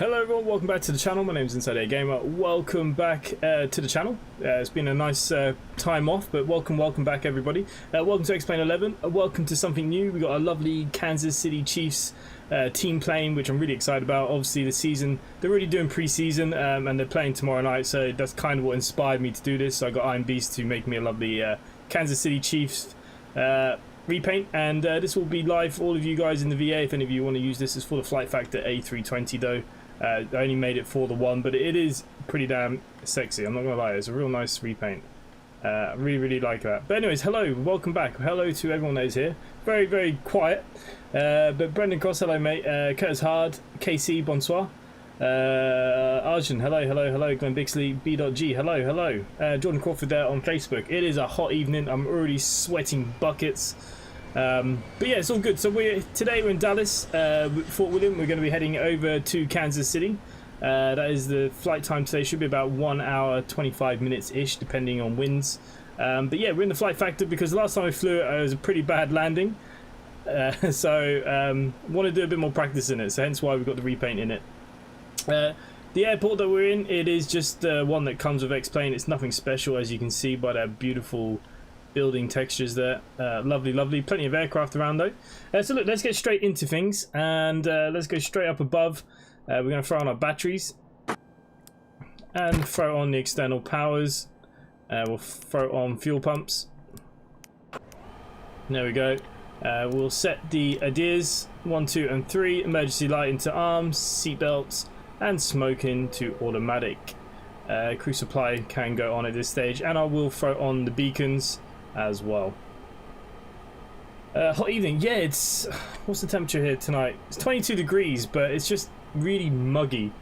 Hello everyone, welcome back to the channel. My name is InsideAgameR. Welcome back to the channel. It's been a nice time off, but welcome back everybody. Welcome to X-Plane 11. Welcome to something new. We got a lovely Kansas City Chiefs team playing, which I'm really excited about. Obviously the season, they're already doing pre-season and they're playing tomorrow night, so that's kind of what inspired me to do this. So I got Iron Beast to make me a lovely Kansas City Chiefs repaint, and this will be live for all of you guys in the VA if any of you want to use this. It's for the Flight Factor A320 though. I only made it for the one, but it is pretty damn sexy. I'm not gonna lie, it's a real nice repaint. Really like that. But anyways, hello, welcome back. Hello to everyone that is here. Very quiet. But Brendan Cross, hello mate. Curtis Hard, KC, bonsoir. Arjun, hello. Glenn Bixley, B.G, hello. Jordan Crawford there on Facebook. It is a hot evening. I'm already sweating buckets. But yeah, it's all good. So today we're in Dallas, Fort William. We're going to be heading over to Kansas City. That is the flight time today. Should be about 1 hour 25 minutes ish, depending on winds. But yeah, we're in the Flight Factor because the last time we flew it was a pretty bad landing. So want to do a bit more practice in it. So hence why we've got the repaint in it. The airport that we're in, it is just one that comes with X-Plane. It's nothing special, as you can see by that beautiful building textures there. Lovely. Plenty of aircraft around though. So look, let's get straight into things, and let's go straight up above. We're going to throw on our batteries and throw on the external powers. We'll throw on fuel pumps. There we go. We'll set the ADIRs 1, 2 and 3, emergency light into arms, seatbelts and smoke into automatic. Crew supply can go on at this stage, and I will throw on the beacons as well. Hot evening. Yeah, it's, what's the temperature here tonight? It's 22 degrees, but it's just really muggy,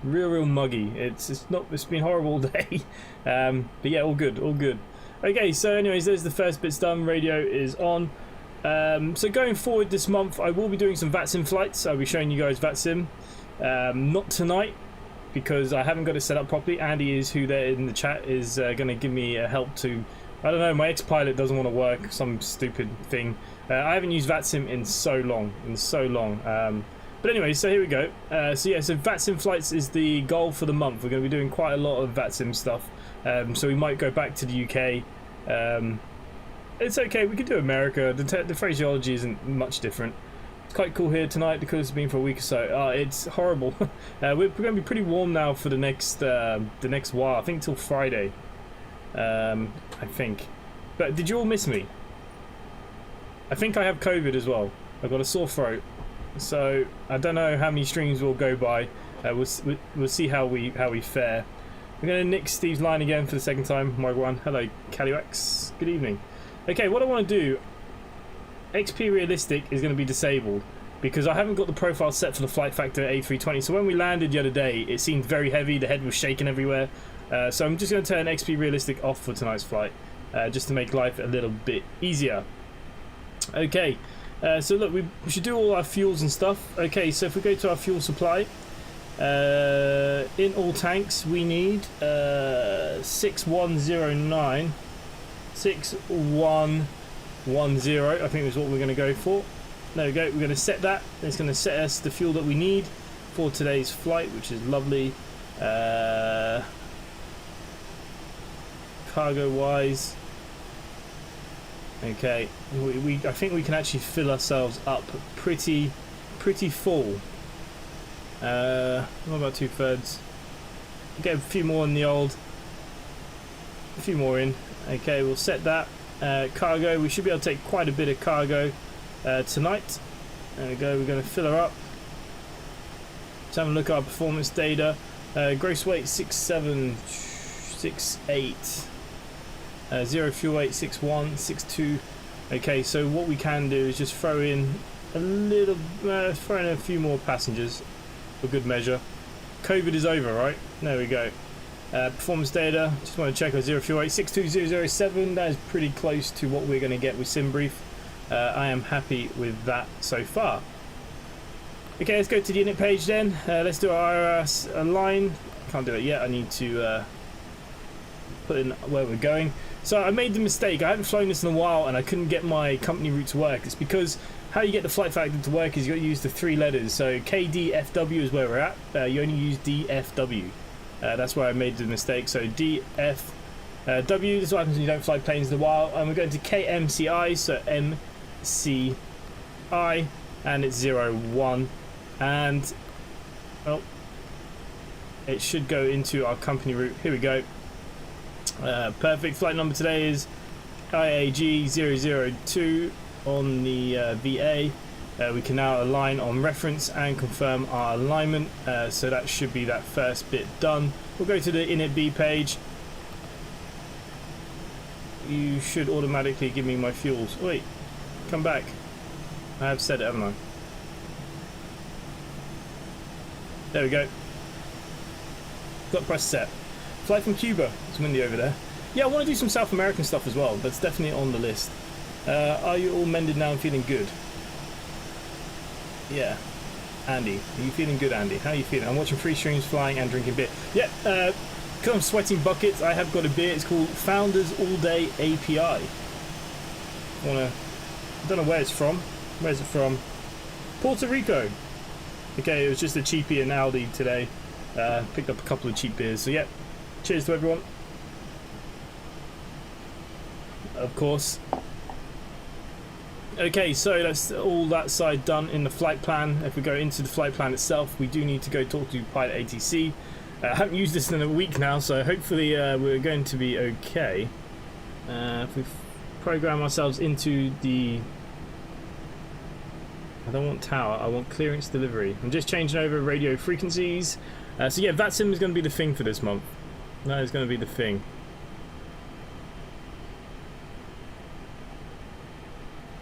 real muggy. It's been horrible all day. But yeah, all good. Okay, so anyways, there's the first bits done. Radio is on. So going forward this month, I will be doing some VATSIM flights. I'll be showing you guys VATSIM. Not tonight, because I haven't got it set up properly. Andy is, who there in the chat, is going to give me a help to, I don't know, my X-Pilot doesn't want to work, some stupid thing. I haven't used VATSIM in so long. But anyway, so here we go. So yeah, so VATSIM flights is the goal for the month. We're going to be doing quite a lot of VATSIM stuff. So we might go back to the UK. It's okay, we could do America. The phraseology isn't much different. It's quite cool here tonight because it's been for a week or so. It's horrible. We're going to be pretty warm now for the next while. I think till Friday. I think. But did you all miss me? I think I have COVID as well. I've got a sore throat. So I don't know how many streams will go by. We'll see how we fare. We're going to nick Steve's line again for the second time. Marguan, hello, Caliwax. Good evening. Okay, what I want to do, XP Realistic is going to be disabled because I haven't got the profile set for the Flight Factor A320. So when we landed the other day, it seemed very heavy. The head was shaking everywhere. So I'm just going to turn XP Realistic off for tonight's flight, just to make life a little bit easier. Okay, so look, we should do all our fuels and stuff. Okay, so if we go to our fuel supply, in all tanks we need 6109. 6110, I think is what we're going to go for. There we go, we're going to set that. It's going to set us the fuel that we need for today's flight, which is lovely. Cargo wise, okay, I think we can actually fill ourselves up pretty full. What about 2/3? Get a few more in the old, a few more in. Okay, we'll set that. Cargo, we should be able to take quite a bit of cargo tonight. There we go, we're going to fill her up. Let's have a look at our performance data. Gross weight 6768. Zero fuel weight 6162. Okay, so what we can do is just throw in a little, throw in a few more passengers for good measure. COVID is over, right? There we go. Performance data, just want to check our zero fuel weight 62007. That is pretty close to what we're going to get with SimBrief. I am happy with that so far. Okay, let's go to the unit page then. Let's do our IRS line. Can't do it yet, I need to put in where we're going. So I made the mistake, I haven't flown this in a while and I couldn't get my company route to work. It's because how you get the flight factor to work is you got to use the 3 letters. So KDFW is where we're at. You only use DFW. That's where I made the mistake. So DFW, this is what happens when you don't fly planes in a while. And we're going to KMCI, so MCI, and it's 01. And, well, it should go into our company route. Here we go. Perfect. Flight number today is IAG 002 on the VA. We can now align on reference and confirm our alignment. So that should be that first bit done. We'll go to the init B page. You should automatically give me my fuels. Wait, come back. I have said it, haven't I? There we go. Got press set. Fly from Cuba. It's windy over there. Yeah, I want to do some South American stuff as well. That's definitely on the list. Are you all mended now and feeling good? Yeah. Andy, are you feeling good, Andy? How are you feeling? I'm watching 3 streams, flying and drinking beer. Yeah, because I'm sweating buckets, I have got a beer. It's called Founders All Day API. I don't know where it's from. Where's it from? Puerto Rico. Okay, it was just a cheapie in Aldi today. Picked up a couple of cheap beers. So yeah, cheers to everyone. Of course. Okay, so that's all that side done in the flight plan. If we go into the flight plan itself, we do need to go talk to pilot ATC. I haven't used this in a week now, so hopefully we're going to be okay. If we program ourselves into the... I don't want tower, I want clearance delivery. I'm just changing over radio frequencies. So yeah, VATSIM is going to be the thing for this month. That is going to be the thing.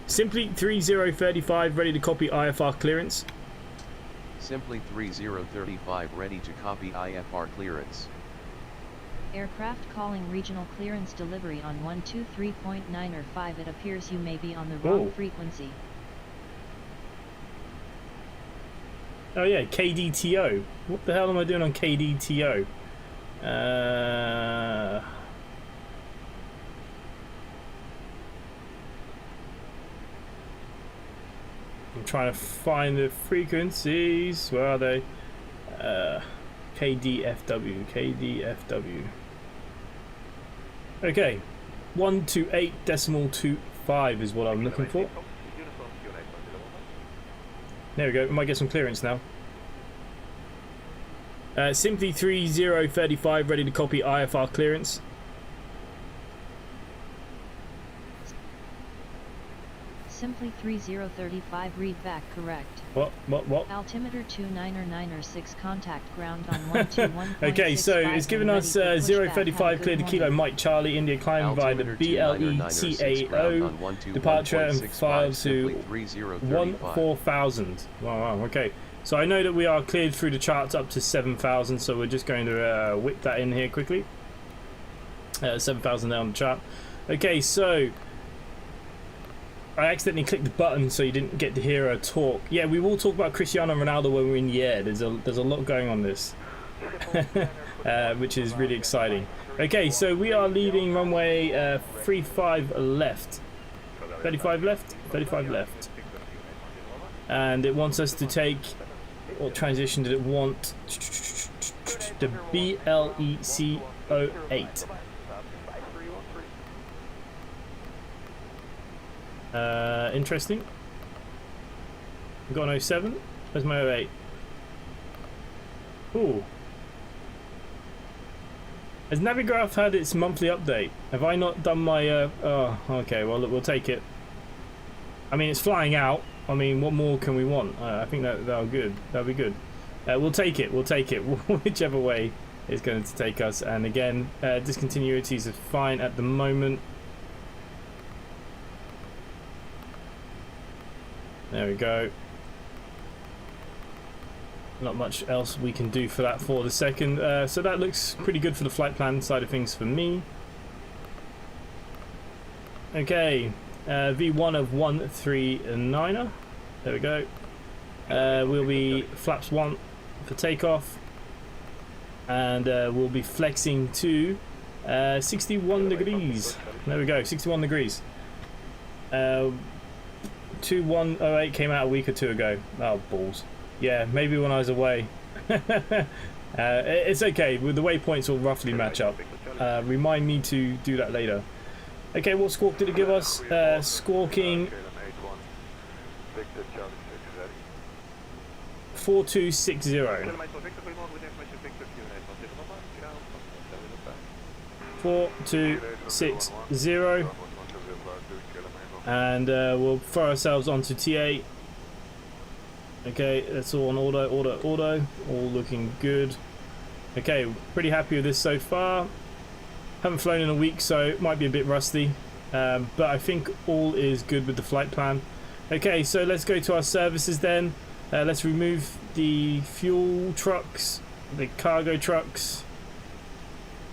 Simply 3035 ready to copy IFR clearance. Simply 3035 ready to copy IFR clearance. Aircraft calling regional clearance delivery on 123.9 or 5. It appears you may be on the wrong frequency. Oh yeah, KDTO. What the hell am I doing on KDTO? I'm trying to find the frequencies. Where are they? KDFW. KDFW. Okay, 128.25 is what I'm looking for. There we go. We might get some clearance now. Simply 3035 ready to copy IFR clearance. Simply 3035 read back correct. What? Altimeter 29er6 contact ground on 121.65. Okay, so it's given us 035 clear to Kilo Mike Charlie, India climb by the BLECAO departure and file to 14,000. Wow, okay. So I know that we are cleared through the charts up to 7,000, so we're just going to whip that in here quickly. 7,000 down the chart. Okay, so I accidentally clicked the button so you didn't get to hear her talk. Yeah, we will talk about Cristiano Ronaldo when we're in the air. There's a lot going on this, which is really exciting. Okay, so we are leaving runway 35 left. 35 left? 35 left. And it wants us to take... What transition did it want? The BLECO8. Interesting. We've got an 07. Where's my 08? Ooh. Has Navigraph had its monthly update? Have I not done my... oh, okay, well, look, we'll take it. I mean, it's flying out. I mean, what more can we want? I think that'll good. That'll be good. We'll take it. We'll take it. Whichever way it's going to take us. And again, discontinuities are fine at the moment. There we go. Not much else we can do for that for the second. So that looks pretty good for the flight plan side of things for me. Okay, V1 of 139er. There we go. We'll be flaps 1 for takeoff. And we'll be flexing to 61 degrees. There we go, 61 degrees. 2108 came out a week or two ago. Oh, balls. Yeah, maybe when I was away. It's okay. The waypoints will roughly match up. Remind me to do that later. Okay, what squawk did it give us? Squawking 4260. 4260. And we'll throw ourselves onto TA. Okay, that's all on auto. All looking good. Okay, pretty happy with this so far. Haven't flown in a week, so it might be a bit rusty. But I think all is good with the flight plan. Okay, so let's go to our services then. Let's remove the fuel trucks, the cargo trucks.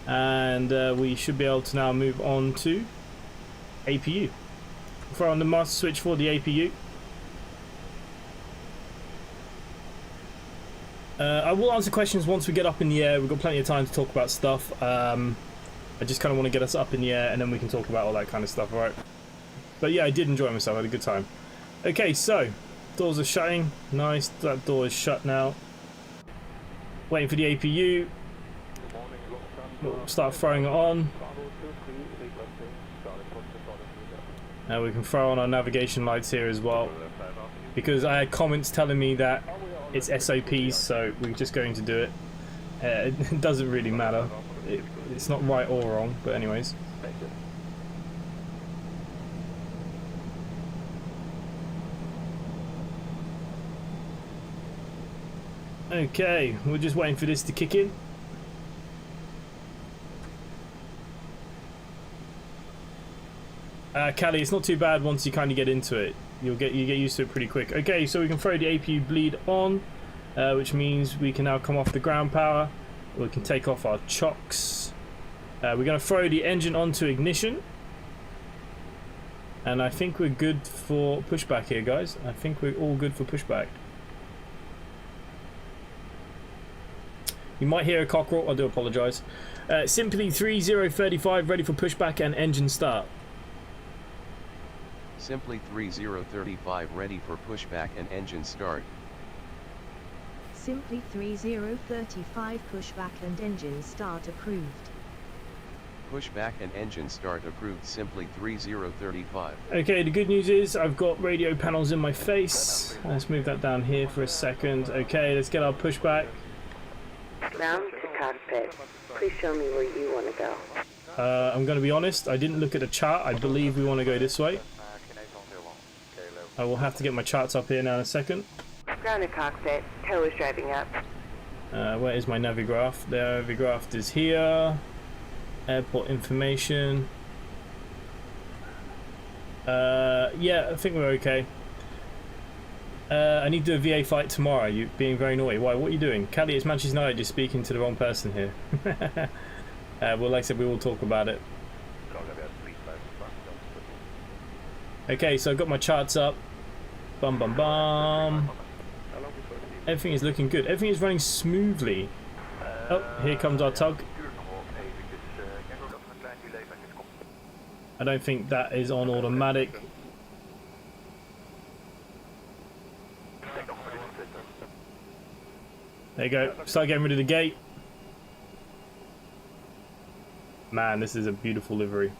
And we should be able to now move on to APU. Throw on the master switch for the APU. I will answer questions once we get up in the air. We've got plenty of time to talk about stuff. I just kind of want to get us up in the air and then we can talk about all that kind of stuff, alright? But yeah, I did enjoy myself. I had a good time. Okay, so doors are shutting. Nice. That door is shut now. Waiting for the APU. We'll start throwing it on. And we can throw on our navigation lights here as well. Because I had comments telling me that it's SOPs, so we're just going to do it. It doesn't really matter. It's not right or wrong, but anyways. Okay, we're just waiting for this to kick in. Callie, it's not too bad once you kind of get into it. You get used to it pretty quick. Okay, so we can throw the APU bleed on, which means we can now come off the ground power. We can take off our chocks. We're going to throw the engine onto ignition. And I think we're good for pushback here, guys. I think we're all good for pushback. You might hear a cockerel. I do apologise. Simply 3035 ready for pushback and engine start. Simply 3035 ready for pushback and engine start. Simply 3035 pushback and engine start approved. Pushback and engine start approved. Simply 3035. Okay, the good news is I've got radio panels in my face. Let's move that down here for a second. Okay, let's get our pushback. Ground to cockpit. Please show me where you want to go. I'm going to be honest, I didn't look at the chart. I believe we want to go this way. I will have to get my charts up here now in a second. Ground to cockpit. Tow is driving up. Where is my navigraph? The navigraph is here. Airport information. Yeah, I think we're okay. I need to do a VA flight tomorrow. You're being very naughty. Why? What are you doing? Callie, it's Manchester United. You're speaking to the wrong person here. Well, like I said, we will talk about it. Okay, so I've got my charts up. Bum bum bum. Everything is looking good. Everything is running smoothly. Oh, here comes our tug. I don't think that is on automatic. There you go. Start getting rid of the gate. Man, this is a beautiful livery.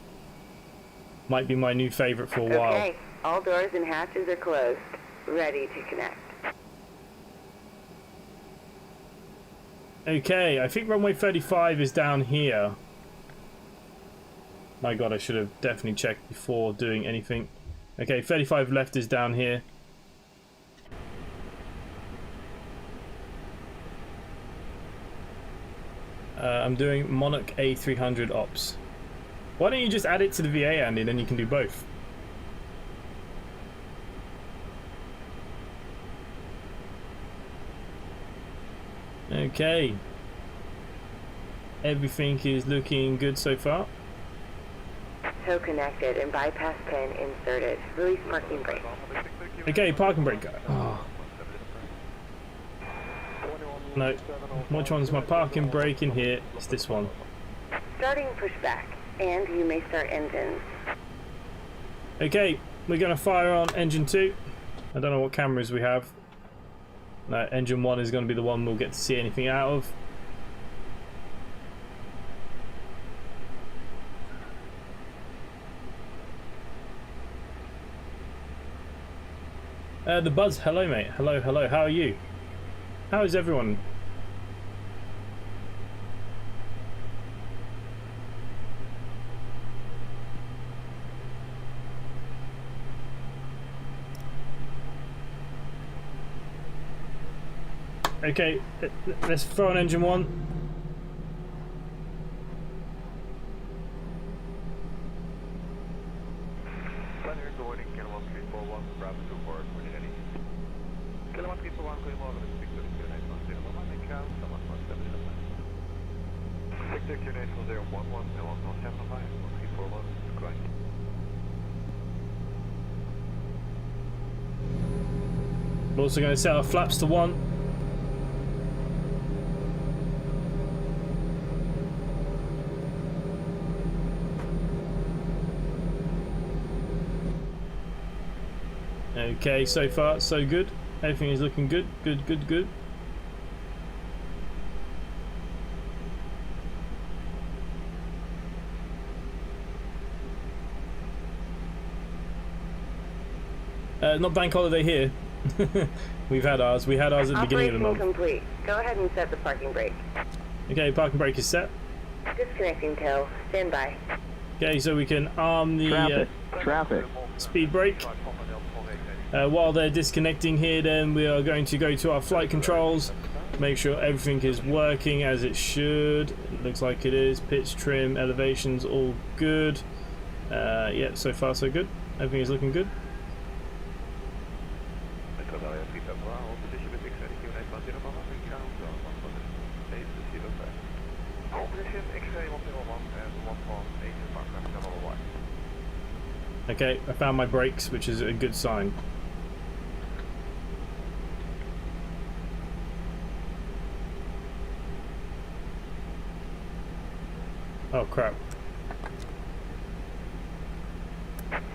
Might be my new favourite for a while. Okay, all doors and hatches are closed. Ready to connect. Okay, I think runway 35 is down here. My god, I should have definitely checked before doing anything. Okay, 35 left is down here. I'm doing Monarch A300 ops. Why don't you just add it to the VA, Andy, then you can do both? Okay. Everything is looking good so far. Tow connected and bypass pin inserted. Release parking brake. Okay, parking brake. Oh. No. Which one's my parking brake in here? It's this one. Starting pushback, and you may start engines. Okay, we're going to fire on engine 2. I don't know what cameras we have. No, engine 1 is going to be the one we'll get to see anything out of. The Buzz, hello mate, hello, hello, how are you? How is everyone? Okay, let's throw on engine 1. We're also going to set our flaps to 1. Okay, so far so good. Everything is looking good. Good, good, good. Not bank holiday here. We've had ours. We had ours at the beginning of the month. Complete. Go ahead and set the parking brake. Okay, parking brake is set. Disconnecting tow. Stand by. Okay, so we can arm the Traffic. speed brake. While they're disconnecting here, then we are going to go to our flight controls. Make sure everything is working as it should. It looks like it is. Pitch, trim, elevations, all good. Yeah, so far so good. Everything is looking good. Okay, I found my brakes, which is a good sign. Oh crap.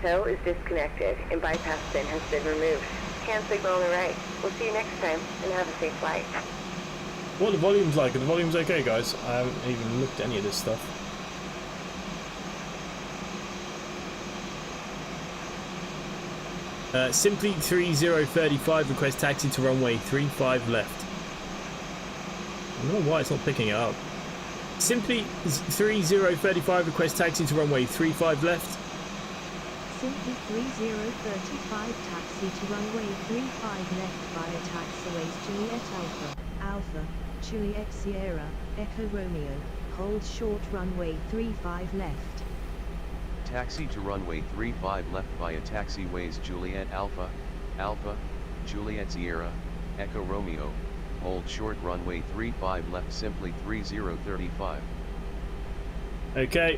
Tow is disconnected and bypass pin has been removed. Hand signal on the right. We'll see you next time and have a safe flight. What are the volumes like? Are the volumes okay, guys? I haven't even looked at any of this stuff. Simply 3035, request taxi to runway 35 left. I don't know why it's not picking it up. Simply 3035, request taxi to runway 35 left. Simply 3035 taxi to runway 35 left via taxiways Juliet Alpha, Alpha, Juliet Sierra, Echo Romeo, hold short runway 35 left. Taxi to runway 35 left via taxiways Juliet Alpha, Alpha, Juliet Sierra, Echo Romeo, hold short runway 35 left simply 3035. Okay.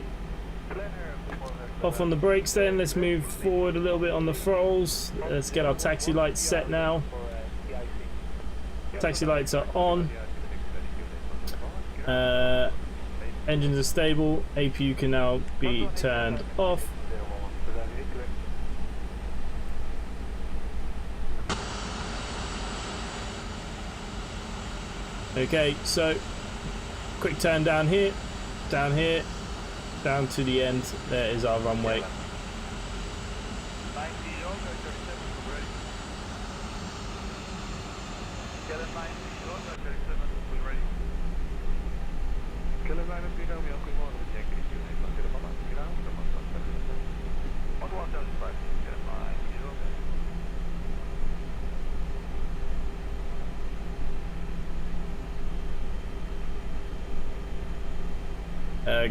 Off on the brakes then, let's move forward a little bit on the throttles. Let's get our taxi lights set now. Taxi lights are on. Engines are stable. APU can now be turned off. Okay, so quick turn down here, down to the end. There is our runway.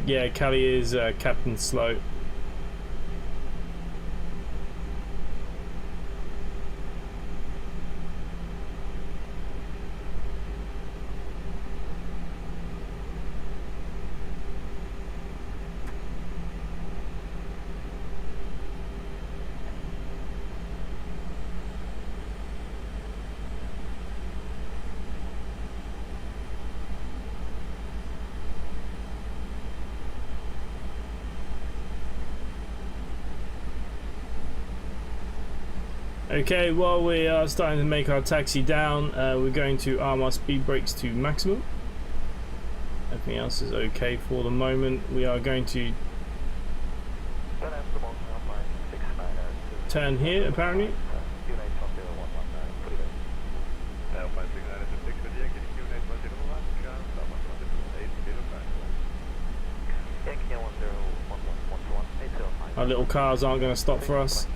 Yeah, Cali is Captain Slow. Okay, while we are starting to make our taxi down, we're going to arm our speed brakes to maximum. Everything else is okay for the moment. We are going to turn here, apparently. Our little cars aren't going to stop for us.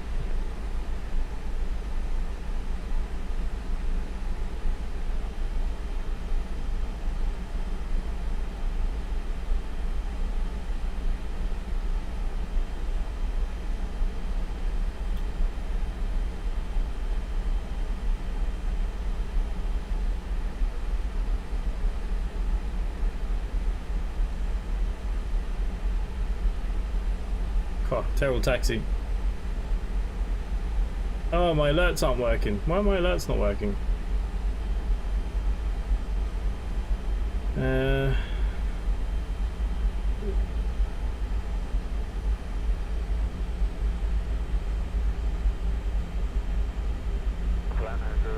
Oh, terrible taxi. Oh, my alerts aren't working. Why are my alerts not working?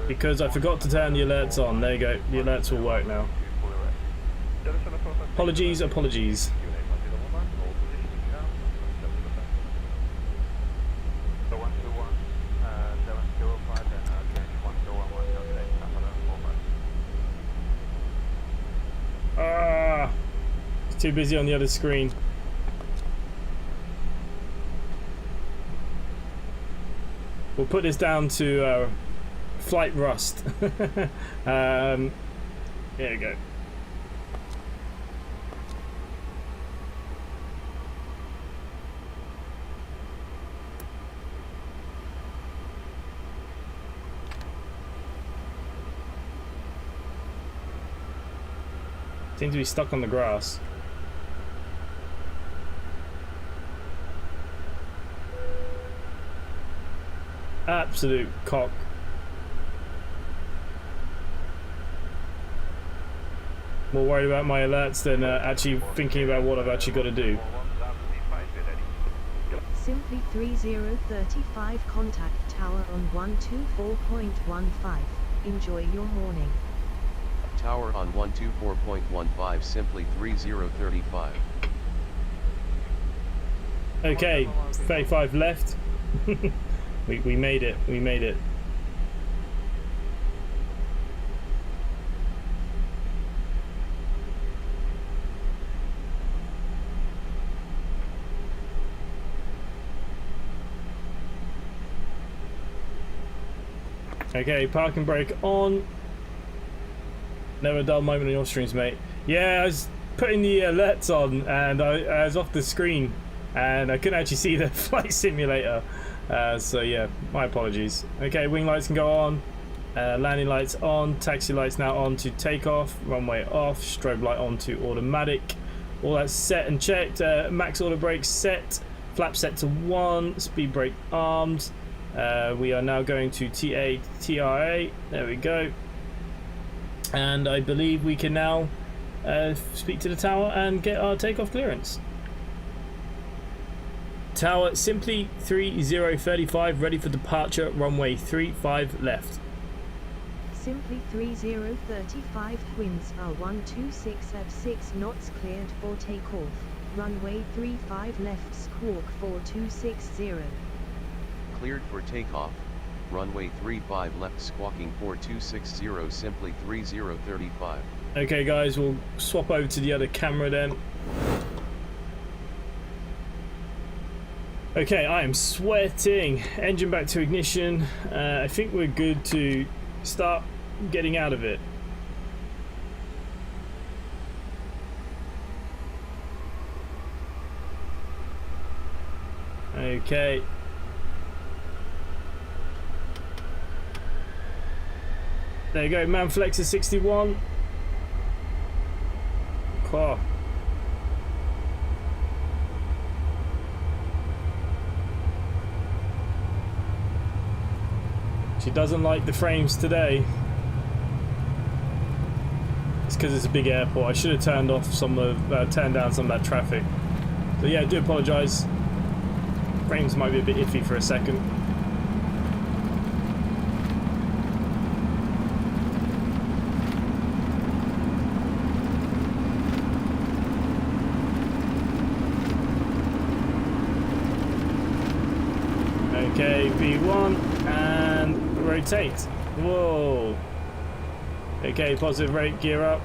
Because I forgot to turn the alerts on. There you go. The alerts will work now. Apologies, apologies. Too busy on the other screen. We'll put this down to flight rust. There we go. Seems to be stuck on the grass. Absolute cock. More worried about my alerts than actually thinking about what I've actually got to do. Simply 3035 contact tower on 124.15. Enjoy your morning. Tower on 124.15, simply 3035. Okay, 35 left. We made it, we made it. Okay, parking brake on. Never a dull moment in your streams, mate. Yeah, I was putting the alerts on and I was off the screen and I couldn't actually see the flight simulator. So yeah, my apologies. Okay, wing lights can go on, landing lights on, taxi lights now on to takeoff, runway off, strobe light on to automatic. All that's set and checked. Max auto brake set, flap set to 1, speed brake armed. We are now going to TRA. There we go. And I believe we can now speak to the tower and get our takeoff clearance. Tower simply 3035, ready for departure, runway 35 left. Simply 3035, winds are 126 at 6 knots, cleared for takeoff, runway 35 left, squawk 4260. Cleared for takeoff, runway 35 left, squawking 4260, simply 3035. Okay guys, we'll swap over to the other camera then. Okay, I am sweating. Engine back to ignition. I think we're good to start getting out of it. Okay. There you go, man flex is 61. Cool. She doesn't like the frames today. It's because it's a big airport. I should have turned off turned down some of that traffic. So yeah, I do apologise. Frames might be a bit iffy for a second. Okay, V1 and rotate. Whoa. Okay, positive rate, gear up.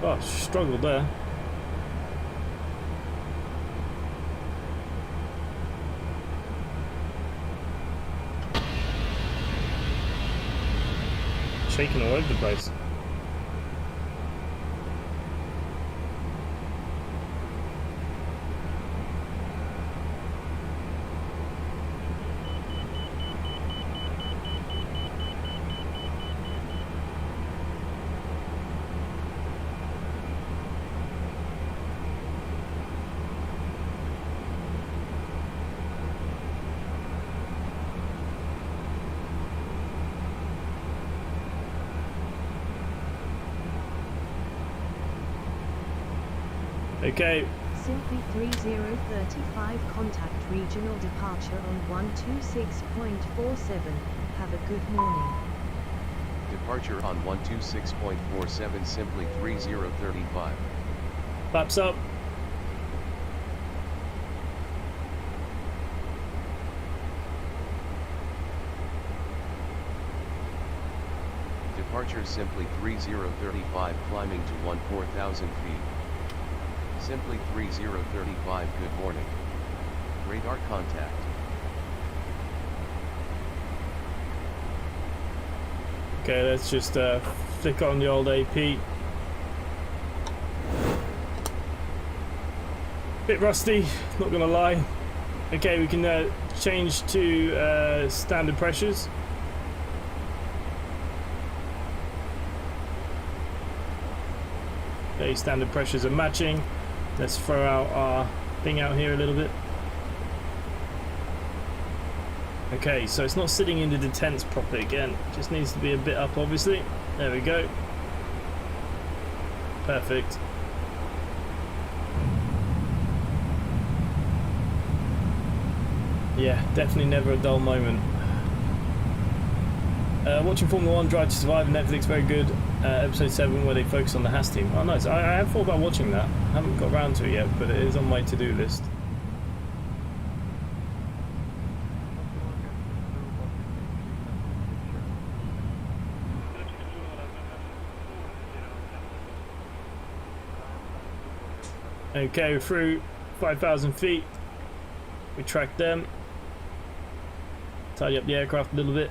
Oh, struggled there. Shaking all over the place. Okay. Simply 3035 contact regional departure on 126.47. Have a good morning. Departure on 126.47 simply 3035. Flaps up. Departure simply 3035 climbing to 14,000 feet. Simply 3035 good morning. Radar contact. Okay, let's just flick on the old AP. Bit rusty, not gonna lie. Okay, we can change to standard pressures. Okay, standard pressures are matching. Let's throw out our thing out here a little bit. Okay, so it's not sitting in the detents properly again. Just needs to be a bit up, obviously. There we go. Perfect. Yeah, definitely never a dull moment. Watching Formula 1 Drive to Survive on Netflix, very good. Episode 7 where they focus on the Haas team. Oh nice, I have thought about watching that. I haven't got around to it yet, but it is on my to-do list. Okay, we're through 5,000 feet. We tracked them. Tidy up the aircraft a little bit.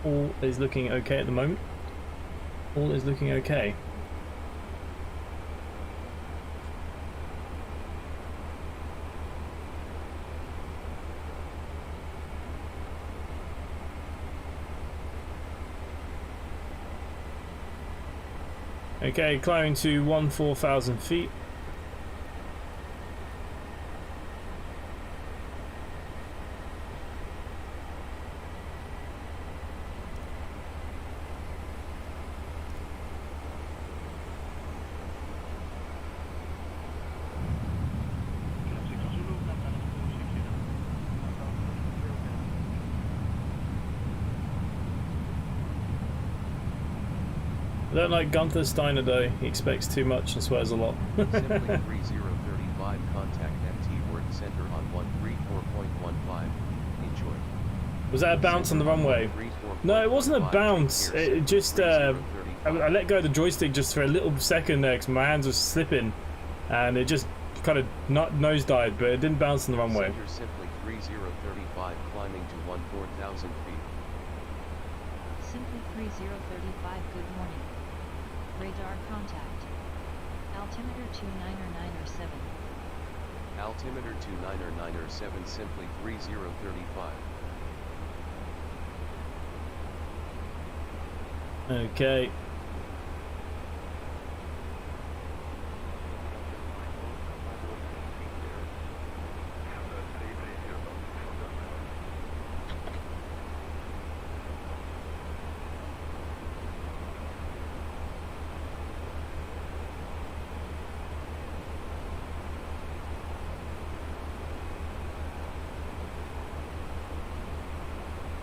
All is looking okay at the moment. All is looking okay. Okay, climbing to 14,000 feet. I don't like Gunther Steiner though, he expects too much and swears a lot. Simply 3035 contact MT Work Center on 134.15. Enjoy. Was that a bounce on the runway? No, it wasn't a bounce. It just, I let go of the joystick just for a little second there because my hands were slipping and it just kind of nosedived, but it didn't bounce on the runway. Center simply 3035 climbing to 14,000 feet. Simply 3035 good morning. Radar contact. Altimeter 29er 7. Altimeter 29er 7 simply 3035. Okay.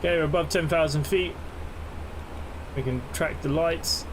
Okay, we're above 10,000 feet. We can track the lights.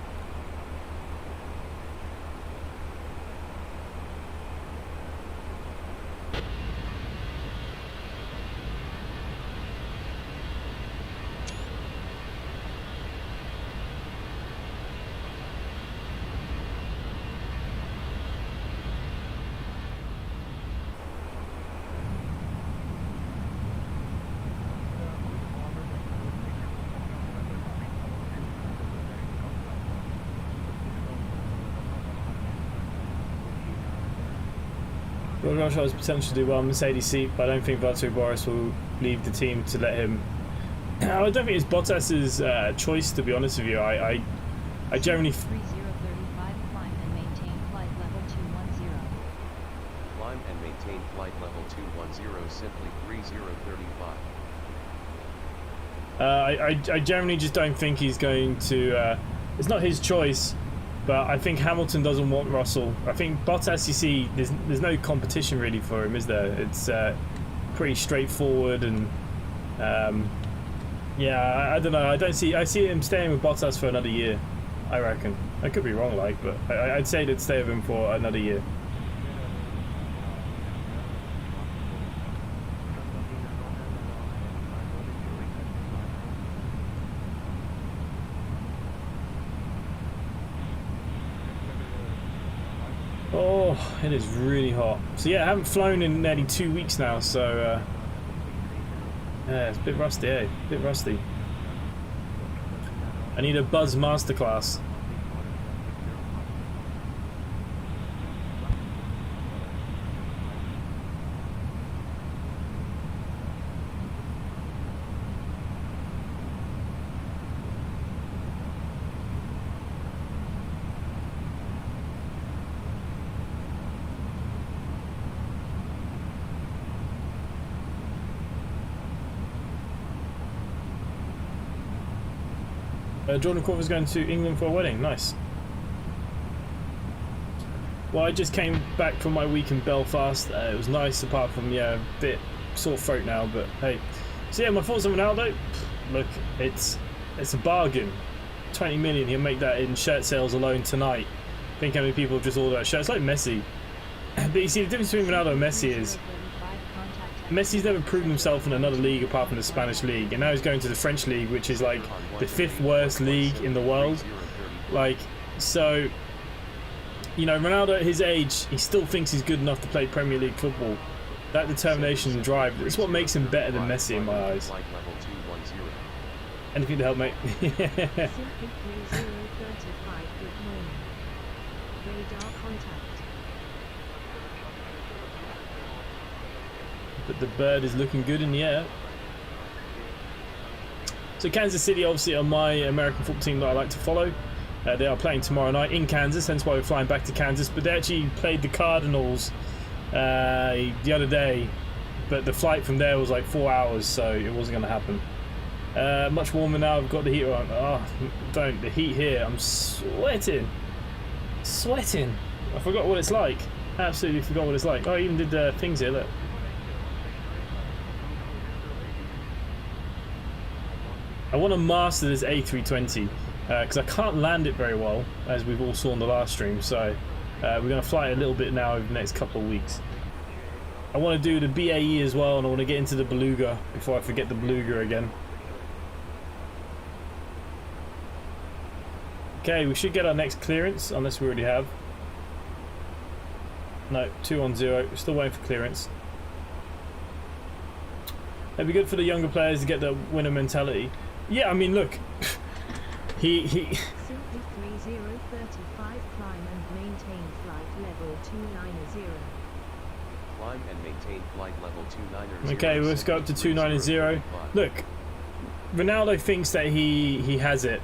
Grosjean has potential to do well in Mercedes seat, but I don't think Valtteri Bottas will leave the team to let him. I don't think it's Bottas's choice, to be honest with you. I generally. 3035, climb and maintain flight level 210. Climb and maintain flight level 210, simply 3035. I generally just don't think he's going to. It's not his choice, but I think Hamilton doesn't want Russell. I think Bottas, you see, there's no competition really for him, is there? It's pretty straightforward, and yeah, I don't know. I see him staying with Bottas for another year. I reckon. I could be wrong, but I'd say they'd stay with him for another year. Oh, it is really hot. So yeah, I haven't flown in nearly 2 weeks now, so yeah, it's a bit rusty, eh? A bit rusty. I need a Buzz Masterclass. Jordan Corver's going to England for a wedding. Nice. Well, I just came back from my week in Belfast. It was nice, apart from, yeah, a bit sore throat now, but hey. So yeah, my thoughts on Ronaldo. Look, it's a bargain. 20 million, he'll make that in shirt sales alone tonight. Think how many people have just ordered that shirt. It's like Messi. But you see, the difference between Ronaldo and Messi is Messi's never proven himself in another league apart from the Spanish league, and now he's going to the French league, which is like the 5th worst league in the world. Like, so, you know, Ronaldo at his age, he still thinks he's good enough to play Premier League football. That determination and drive, it's what makes him better than Messi in my eyes. Anything to help, mate? But the bird is looking good in the air. So Kansas City obviously are my American football team that I like to follow. They are playing tomorrow night in Kansas, hence why we're flying back to Kansas. But they actually played the Cardinals the other day, but the flight from there was like 4 hours, so it wasn't going to happen. Much warmer now. I've got the heater on. Oh, don't. The heat here. I'm sweating. Sweating. I forgot what it's like. Absolutely forgot what it's like. Oh, I even did things here. Look. I want to master this A320 because I can't land it very well, as we've all saw in the last stream. So we're going to fly it a little bit now over the next couple of weeks. I want to do the BAE as well, and I want to get into the Beluga before I forget the Beluga again. Okay, we should get our next clearance, unless we already have. No, 210. We're still waiting for clearance. It'd be good for the younger players to get the winner mentality. Yeah, I mean, look, he. Simply 3035, climb and maintain flight level 290. Climb and maintain flight level 290. Okay, let's go up to 290. Look, Ronaldo thinks that he has it.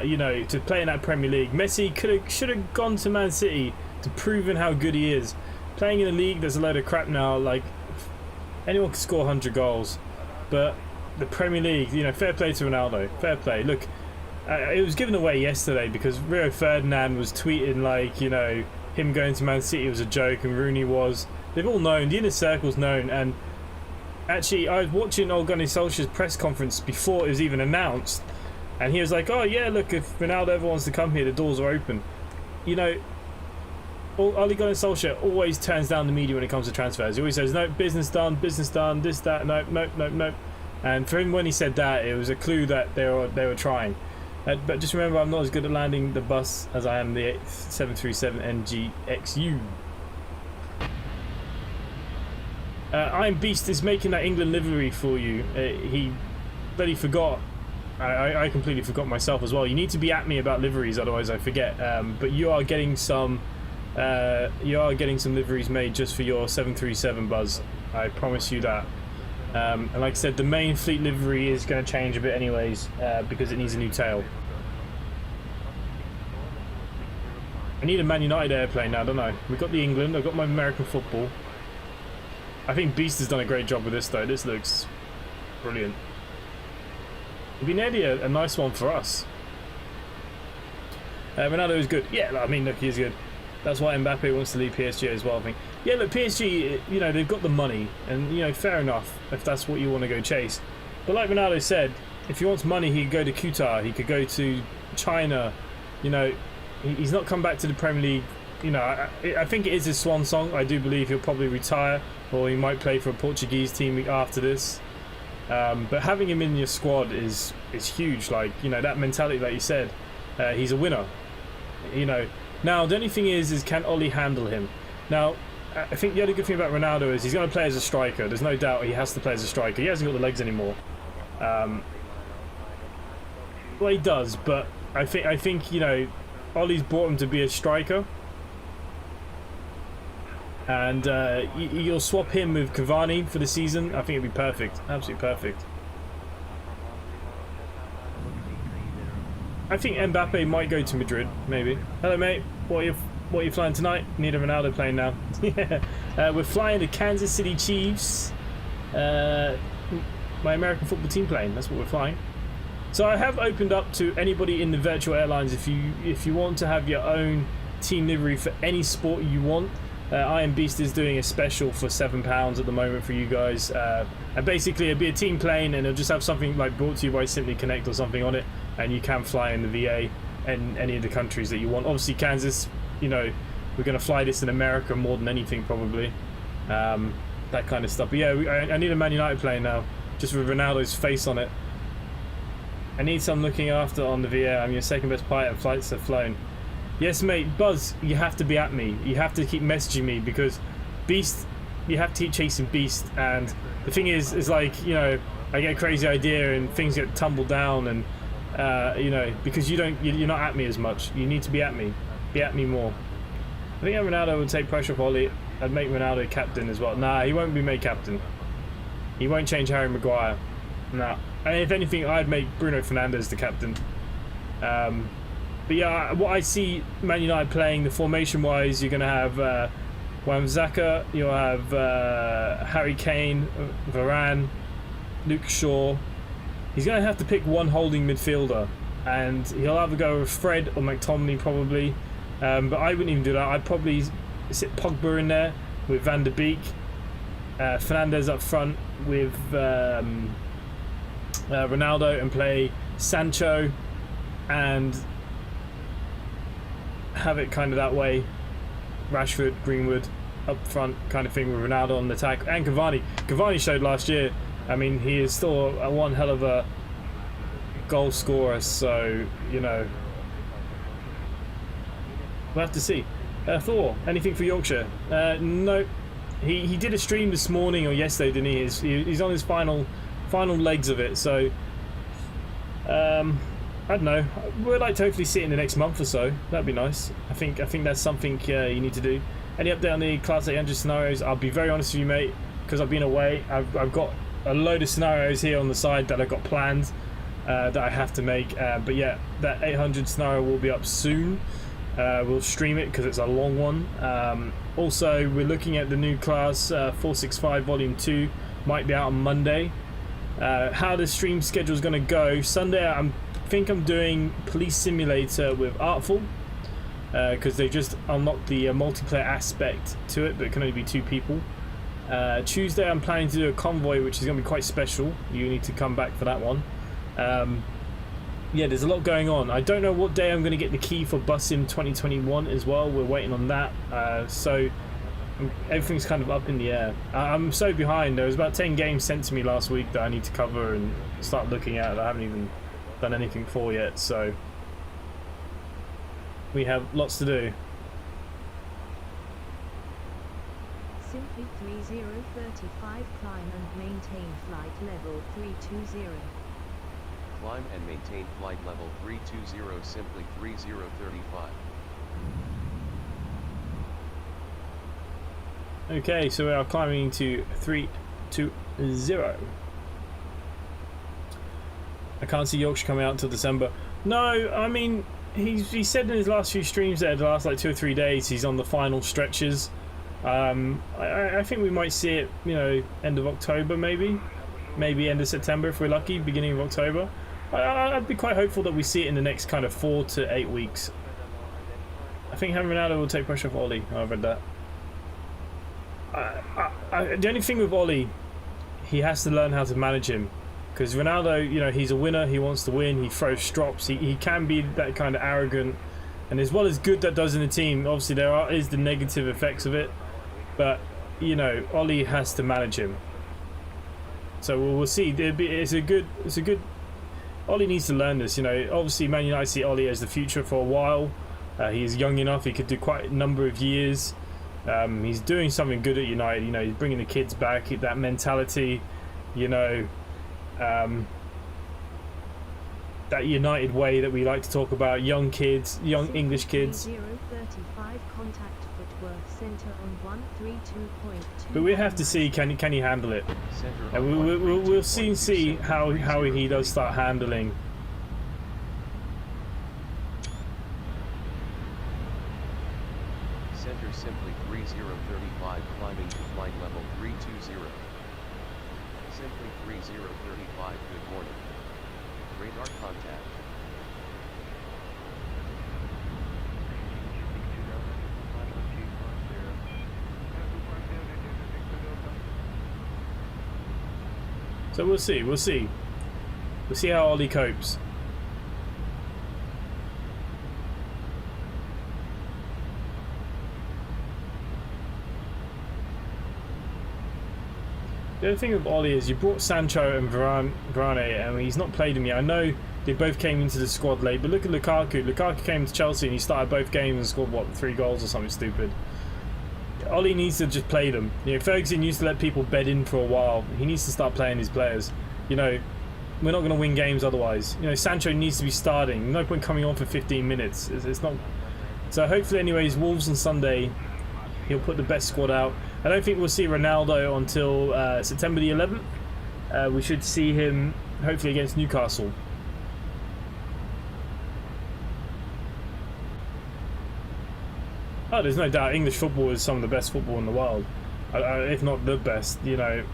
You know, to play in that Premier League. Messi should have gone to Man City to proven how good he is. Playing in a league that's a load of crap now. Like, anyone can score 100 goals, but the Premier League, you know, fair play to Ronaldo. Fair play. Look, it was given away yesterday because Rio Ferdinand was tweeting like, you know, him going to Man City was a joke, and Rooney was. They've all known. The inner circle's known. And actually, I was watching Ole Gunnar Solskjaer's press conference before it was even announced, and he was like, "Oh yeah, look, if Ronaldo ever wants to come here, the doors are open." You know, Ole Gunnar Solskjaer always turns down the media when it comes to transfers. He always says, "No, business done, this, that, no." And for him, when he said that, it was a clue that they were trying. But just remember, I'm not as good at landing the bus as I am the 737 NGXU. Iron Beast is making that England livery for you. He bloody forgot. I completely forgot myself as well. You need to be at me about liveries, otherwise I forget. But you are getting some you are getting some liveries made just for your 737 Buzz. I promise you that. And like I said, the main fleet livery is going to change a bit anyways, because it needs a new tail. I need a Man United airplane now, don't I? We've got the England, I've got my American football. I think Beast has done a great job with this though. This looks brilliant. It'd be nearly a nice one for us. Ronaldo is good. Yeah, I mean, look, he's good. That's why Mbappe wants to leave PSG as well, I think. Yeah, look, PSG, you know, they've got the money. And, you know, fair enough if that's what you want to go chase. But like Ronaldo said, if he wants money, he could go to Qatar. He could go to China. You know, he's not come back to the Premier League. You know, I think it is his swan song. I do believe he'll probably retire. Or he might play for a Portuguese team after this. But having him in your squad is huge. Like, you know, that mentality, like you said, he's a winner. You know, now the only thing is can Oli handle him? Now, I think the other good thing about Ronaldo is he's going to play as a striker. There's no doubt he has to play as a striker. He hasn't got the legs anymore. Well, he does, but I think you know, Oli's brought him to be a striker. And you'll swap him with Cavani for the season. I think it'd be perfect, absolutely perfect. I think Mbappe might go to Madrid, maybe. Hello, mate. What are you flying tonight? Need a Ronaldo plane now. Yeah, we're flying the Kansas City Chiefs. My American football team plane. That's what we're flying. So I have opened up to anybody in the virtual airlines. If you want to have your own team livery for any sport you want. Iron Beast is doing a special for £7 at the moment for you guys, and basically it'll be a team plane and it'll just have something like brought to you by Simply Connect or something on it, and you can fly in the VA and any of the countries that you want. Obviously Kansas, you know, we're going to fly this in America more than anything probably, that kind of stuff. But yeah, I need a Man United plane now, just with Ronaldo's face on it. I need some looking after on the VA. I'm your second best pilot and flights have flown. Yes, mate. Buzz, you have to be at me. You have to keep messaging me because Beast, you have to keep chasing Beast. And the thing is like, you know, I get a crazy idea and things get tumbled down, and you know, because you're not at me as much. You need to be at me. Be at me more. I think Ronaldo would take pressure off Oli. I'd make Ronaldo captain as well. Nah, he won't be made captain. He won't change Harry Maguire. Nah. And if anything, I'd make Bruno Fernandes the captain. But yeah, what I see Man United playing, the formation-wise, you're going to have Wan-Bissaka, you'll have Harry Kane, Varane, Luke Shaw. He's going to have to pick one holding midfielder, and he'll either go with Fred or McTominay probably. But I wouldn't even do that. I'd probably sit Pogba in there with Van der Beek, Fernandes up front with Ronaldo, and play Sancho and have it kind of that way. Rashford, Greenwood up front kind of thing with Ronaldo on the attack. And Cavani showed last year, I mean, he is still one hell of a goal scorer, so, you know, we'll have to see. Thor, anything for Yorkshire? No. He did a stream this morning or yesterday, didn't he? He's on his final legs of it, so I don't know. We'd like to hopefully see it in the next month or so. That'd be nice. I think that's something you need to do. Any update on the Class 800 scenarios? I'll be very honest with you, mate, because I've been away. I've got a load of scenarios here on the side that I've got planned that I have to make. But yeah, that 800 scenario will be up soon. We'll stream it because it's a long one. Also, we're looking at the new Class 465 Volume 2. Might be out on Monday. How the stream schedule is going to go. Sunday, I think I'm doing Police Simulator with Artful because they just unlocked the multiplayer aspect to it, but it can only be 2 people. Tuesday I'm planning to do a convoy, which is going to be quite special. You need to come back for that one. Yeah, there's a lot going on. I don't know what day I'm going to get the key for Bussim 2021 as well. We're waiting on that. So everything's kind of up in the air. I'm so behind. There was about 10 games sent to me last week that I need to cover and start looking at. I haven't even done anything for yet, so we have lots to do. Simply 3035, climb and maintain flight level 320. Climb and maintain flight level 320, simply 3035. Okay, so we are climbing to 320. I can't see Yorkshire coming out until December. No, I mean, he said in his last few streams there, the last like 2 or 3 days, he's on the final stretches. I think we might see it, you know, end of October maybe end of September if we're lucky, beginning of October. I'd be quite hopeful that we see it in the next kind of 4 to 8 weeks. I think having Ronaldo will take pressure off Ollie. I've read that. The only thing with Ollie, he has to learn how to manage him. Because Ronaldo, you know, he's a winner, he wants to win, he throws strops, he can be that kind of arrogant. And as well as good that does in the team, obviously there is the negative effects of it. But, you know, Ollie has to manage him. So we'll see. It's a good. Ollie needs to learn this. You know, obviously Man United see Ollie as the future for a while. He's young enough. He could do quite a number of years. He's doing something good at United. You know, he's bringing the kids back. That mentality. You know, that United way that we like to talk about. Young kids, young English kids. 035 contact footwork center on 132.2. But we have to see can he handle it. We'll soon see how he does start handling. Center simply 3035 climbing to flight level 320. Simply 3035, good morning. Radar contact. So we'll see how Ollie copes. The other thing with Ollie is you brought Sancho and Varane, and he's not played him yet. I know they both came into the squad late, but look at Lukaku. Lukaku came to Chelsea and he started both games and scored, what, 3 goals or something stupid. Ollie needs to just play them. You know, Ferguson used to let people bed in for a while. He needs to start playing his players. You know, we're not going to win games otherwise. You know, Sancho needs to be starting. No point coming on for 15 minutes. It's not. So hopefully, anyways, Wolves on Sunday, he'll put the best squad out. I don't think we'll see Ronaldo until September the 11th. We should see him hopefully against Newcastle. Oh, there's no doubt English football is some of the best football in the world, if not the best, you know.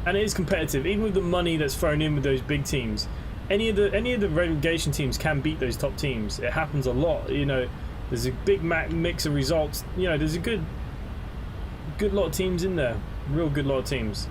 And it is competitive, even with the money that's thrown in with those big teams. Any of the relegation teams can beat those top teams. It happens a lot, you know. There's a big mix of results. You know, there's a good lot of teams in there, real good lot of teams.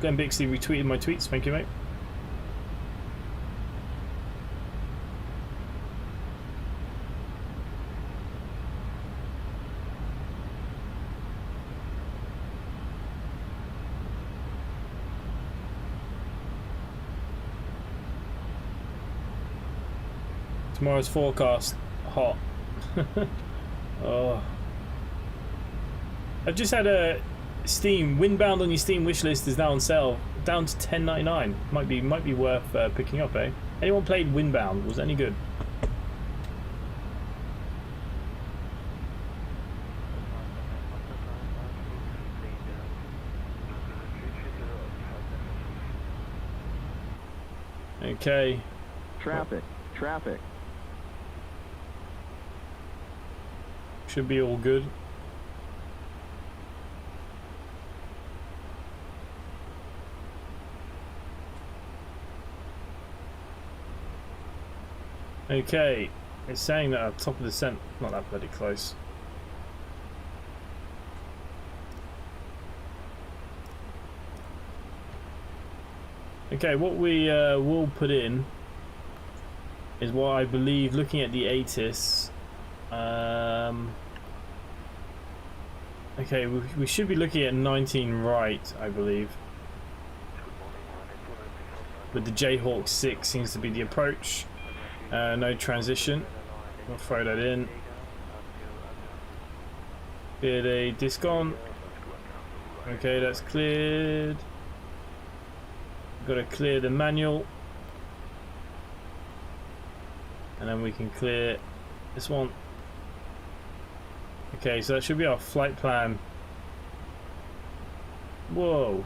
Glenn Bixley retweeted my tweets, thank you, mate. Tomorrow's forecast, hot. Oh. I've just had a Steam Windbound on your Steam wishlist is now on sale, down to $10.99. Might be worth picking up, eh? Anyone played Windbound? Was it any good? Okay. Traffic. Should be all good. Okay, it's saying that at the top of the descent, not that bloody close. Okay, what we will put in is what I believe, looking at the ATIS, okay, we should be looking at 19 right, I believe. With the Jayhawk 6 seems to be the approach. No transition. We'll throw that in. Cleared a disc on. Okay, that's cleared. Got to clear the manual. And then we can clear this one. Okay, so that should be our flight plan. Whoa.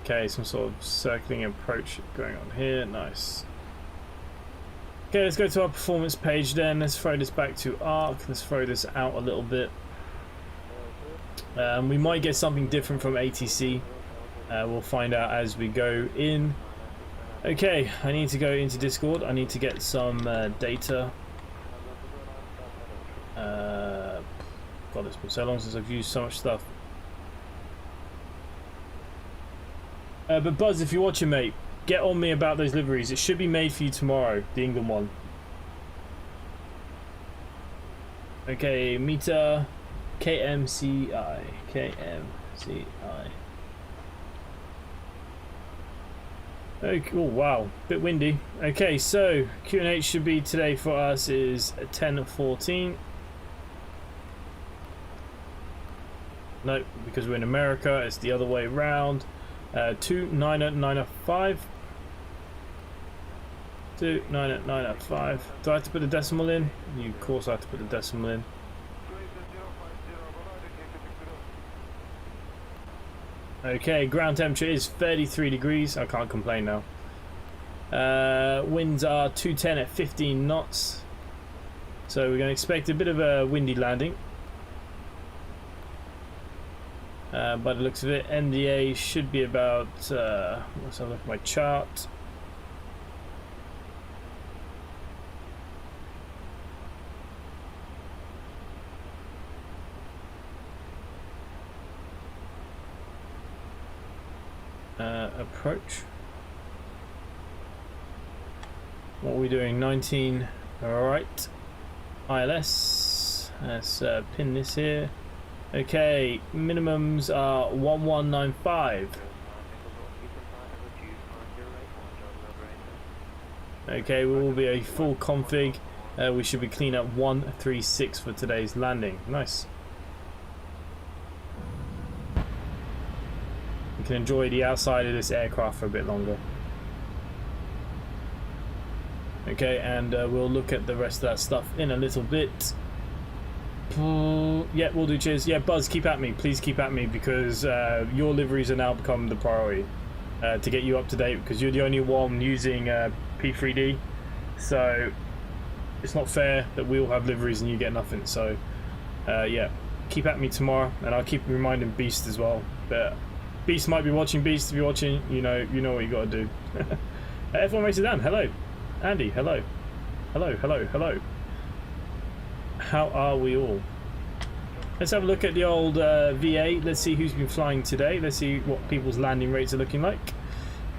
Okay, some sort of circling approach going on here. Nice. Okay, let's go to our performance page then. Let's throw this back to ARC. Let's throw this out a little bit. We might get something different from ATC. We'll find out as we go in. Okay, I need to go into Discord. I need to get some data. God, it's been so long since I've used so much stuff. But Buzz, if you're watching, mate, get on me about those liveries. It should be made for you tomorrow, the England one. Okay, meter KMCI. KMCI. Okay, oh, wow, bit windy. Okay, so Q&H should be today for us is 10:14. No, because we're in America, it's the other way around. 29905. 29905. Do I have to put a decimal in? Of course I have to put a decimal in. Okay, ground temperature is 33 degrees. I can't complain now. Winds are 210 at 15 knots. So we're going to expect a bit of a windy landing. By the looks of it, NDA should be about, let's have a look at my chart. Approach. What are we doing? 19, alright. ILS. Let's pin this here. Okay, minimums are 1195. Okay, we will be a full config. We should be clean at 136 for today's landing. Nice. We can enjoy the outside of this aircraft for a bit longer. Okay, and we'll look at the rest of that stuff in a little bit. Yeah, we'll do. Cheers. Yeah, Buzz, keep at me. Please keep at me, because your liveries are now become the priority to get you up to date, because you're the only one using P3D. So it's not fair that we all have liveries and you get nothing. So yeah, keep at me tomorrow, and I'll keep reminding Beast as well. But Beast might be watching. Beast, if you're watching, you know what you got to do. F1 Racer Dan, hello. Andy, hello. Hello. How are we all? Let's have a look at the old VA. Let's see who's been flying today. Let's see what people's landing rates are looking like.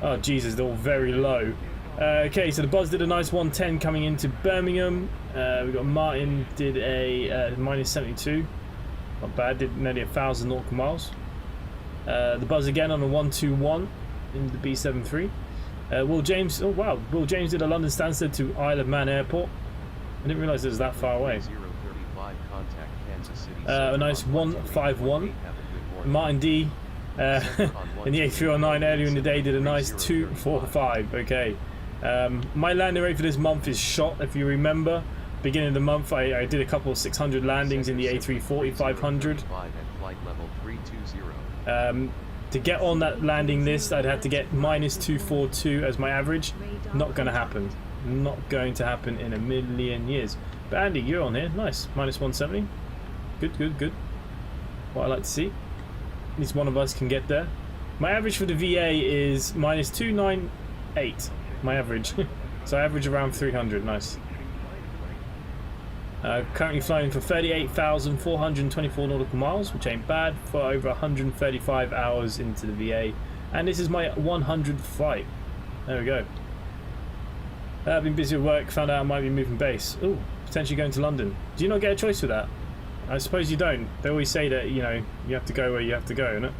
Oh Jesus, they're all very low. Okay, so the Buzz did a nice 110 coming into Birmingham. We got Martin did a minus 72. Not bad, did nearly 1,000 nautical miles. The Buzz again on a 121 in the B73. Will James, oh wow, Will James did a London Stansted to Isle of Man Airport. I didn't realise it was that far away. A nice 151. Martin D in the A309 earlier in the day did a nice 245. Okay. My landing rate for this month is shot. If you remember, beginning of the month I did a couple of 600 landings in the A340 500. To get on that landing list, I'd have to get minus 242 as my average. Not going to happen. Not going to happen in a million years. But Andy, you're on here. Nice. Minus 170. Good, good, good. What I like to see. At least one of us can get there. My average for the VA is minus 298. My average. So I average around 300. Nice. Currently flying for 38,424 nautical miles, which ain't bad, for over 135 hours into the VA. And this is my 100th flight. There we go. I've been busy with work, found out I might be moving base. Ooh, potentially going to London. Do you not get a choice with that? I suppose you don't. They always say that, you know, you have to go where you have to go, innit?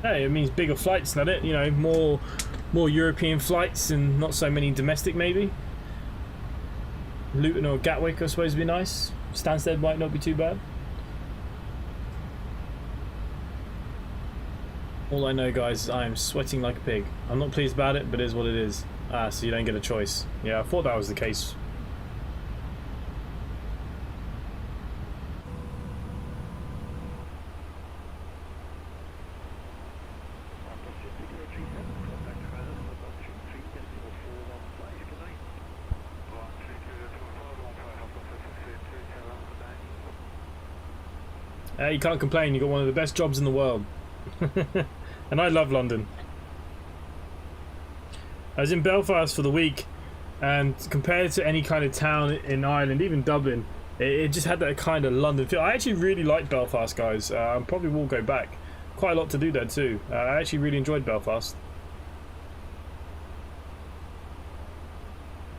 Hey, it means bigger flights, not it? You know, more European flights and not so many domestic, maybe. Luton or Gatwick, I suppose, would be nice. Stansted might not be too bad. All I know, guys, is I am sweating like a pig. I'm not pleased about it, but it is what it is. Ah, so you don't get a choice. Yeah, I thought that was the case. You can't complain, you've got one of the best jobs in the world. And I love London. I was in Belfast for the week, and compared to any kind of town in Ireland, even Dublin, it just had that kind of London feel. I actually really like Belfast, guys. I probably will go back. Quite a lot to do there too. I actually really enjoyed Belfast.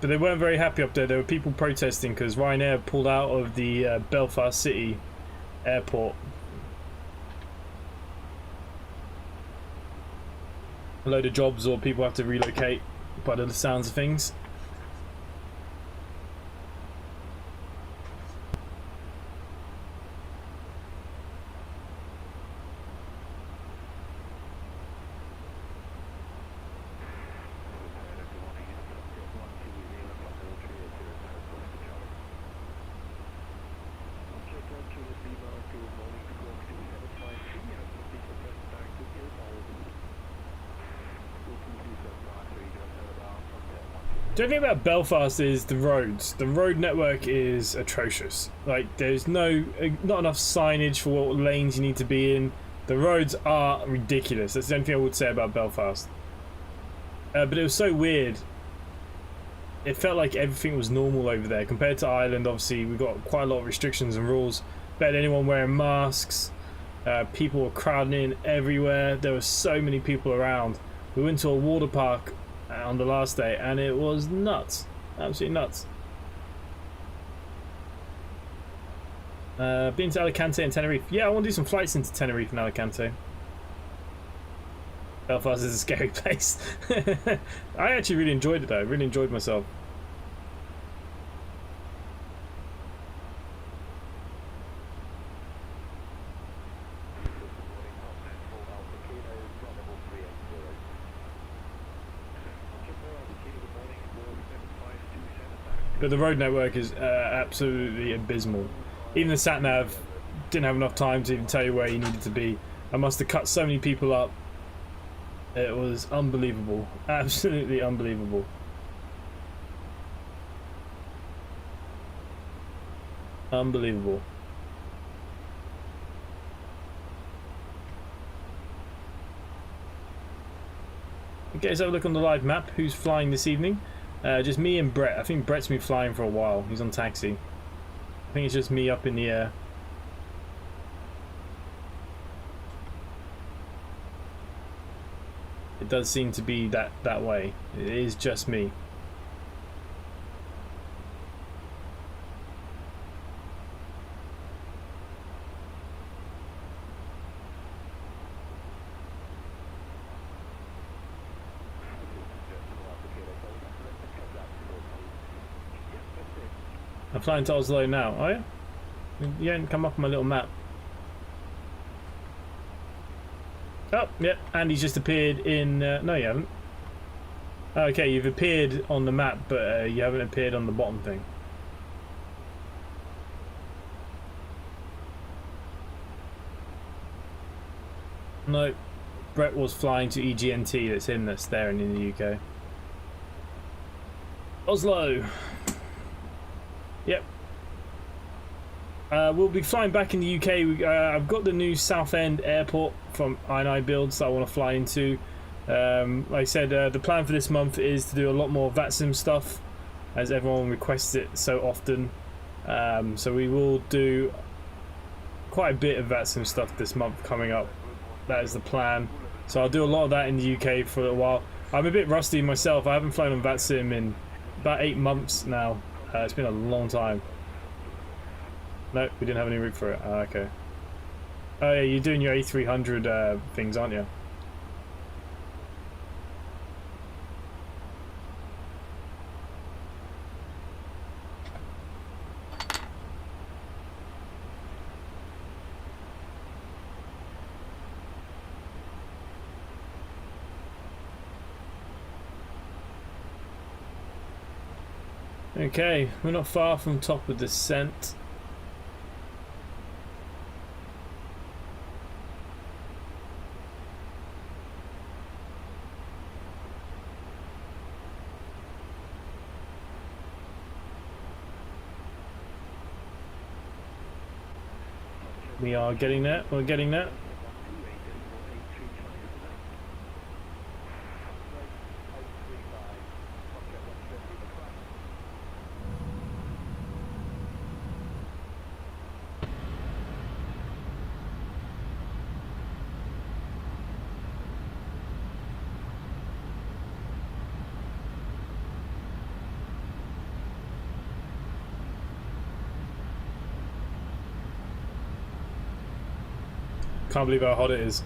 But they weren't very happy up there. There were people protesting because Ryanair pulled out of the Belfast City airport. A load of jobs or people have to relocate by the sounds of things. The only thing about Belfast is the roads. The road network is atrocious. Like, there's not enough signage for what lanes you need to be in. The roads are ridiculous. That's the only thing I would say about Belfast. But it was so weird. It felt like everything was normal over there. Compared to Ireland, obviously, we got quite a lot of restrictions and rules. But anyone wearing masks. People were crowding in everywhere. There were so many people around. We went to a water park on the last day, and it was nuts, absolutely nuts. Been to Alicante and Tenerife. Yeah, I want to do some flights into Tenerife and Alicante. Belfast is a scary place. I actually really enjoyed it though. I really enjoyed myself. But the road network is absolutely abysmal. Even the sat-nav didn't have enough time to even tell you where you needed to be. I must have cut so many people up. It was unbelievable. Absolutely unbelievable. Unbelievable. Okay, let's have a look on the live map. Who's flying this evening? Just me and Brett. I think Brett's been flying for a while. He's on taxi. I think it's just me up in the air. It does seem to be that way. It is just me. I'm flying to Oslo now. Oh yeah? You haven't come up on my little map. Oh, yep. Andy's just appeared in... no, you haven't. Okay, you've appeared on the map, but you haven't appeared on the bottom thing. No. Brett was flying to EGNT. That's him that's there in the UK. Oslo. Yep. We'll be flying back in the UK. I've got the new Southend Airport from InsideAgameR builds that I want to fly into. Like I said, the plan for this month is to do a lot more VATSIM stuff, as everyone requests it so often. So we will do quite a bit of VATSIM stuff this month coming up. That is the plan. So I'll do a lot of that in the UK for a while. I'm a bit rusty myself. I haven't flown on VATSIM in about 8 months now. It's been a long time. No, we didn't have any route for it. Okay. Oh yeah, you're doing your A300 things, aren't you? Okay, we're not far from top of descent. We are getting there, we're getting there. Can't believe how hot it is.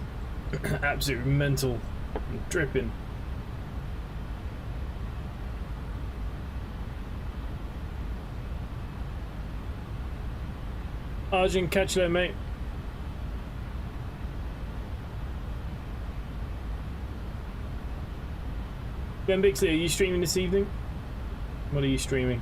Absolutely mental. I'm dripping. Arjun, catch you later, mate. Ben Bixley, are you streaming this evening? What are you streaming?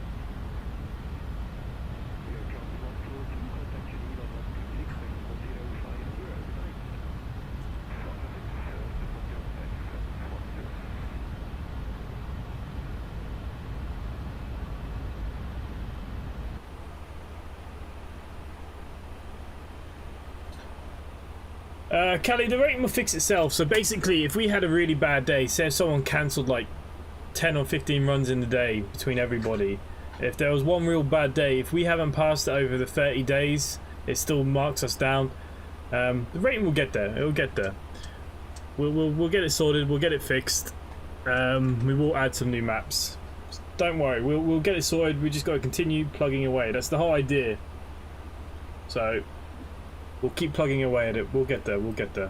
Callie, the rating will fix itself. So basically, if we had a really bad day, say if someone cancelled like 10 or 15 runs in the day between everybody, if there was one real bad day, if we haven't passed it over the 30 days, it still marks us down. The rating will get there. It'll get there. We'll get it sorted. We'll get it fixed. We will add some new maps. Don't worry. We'll get it sorted. We just got to continue plugging away. That's the whole idea. So we'll keep plugging away at it. We'll get there. We'll get there.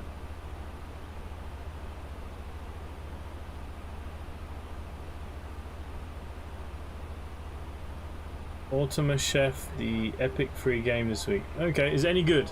Ultima Chef, the epic free game this week. Okay, is it any good?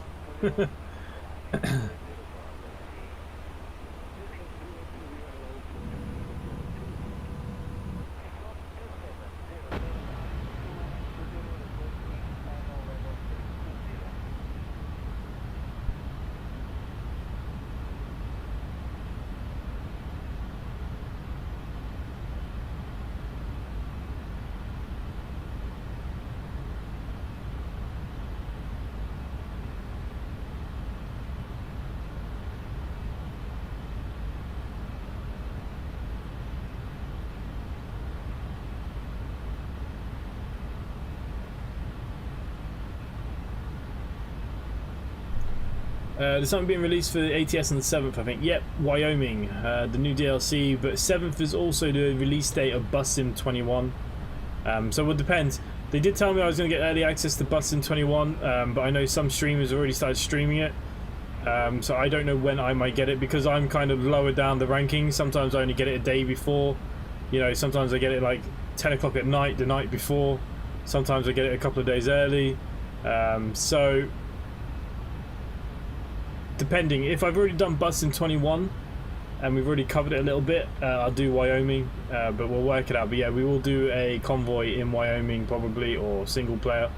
There's something being released for the ATS on the 7th, I think. Yep, Wyoming, the new DLC, but 7th is also the release date of Bus Sim 21. So it depends. They did tell me I was going to get early access to Bus Sim 21, but I know some streamers already started streaming it. So I don't know when I might get it, because I'm kind of lower down the rankings. Sometimes I only get it a day before. You know, sometimes I get it like 10 o'clock at night, the night before. Sometimes I get it a couple of days early. So depending, if I've already done Bus in 21 and we've already covered it a little bit, I'll do Wyoming, but we'll work it out. But yeah, we will do a convoy in Wyoming probably, or single player.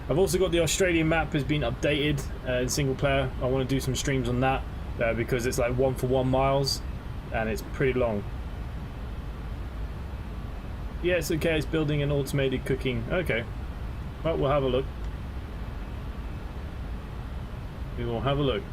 I've also got the Australian map has been updated in single player. I want to do some streams on that because it's like 1 for 1 miles and it's pretty long. Yes, okay, it's building an automated cooking. Okay. Well, we'll have a look. We will have a look.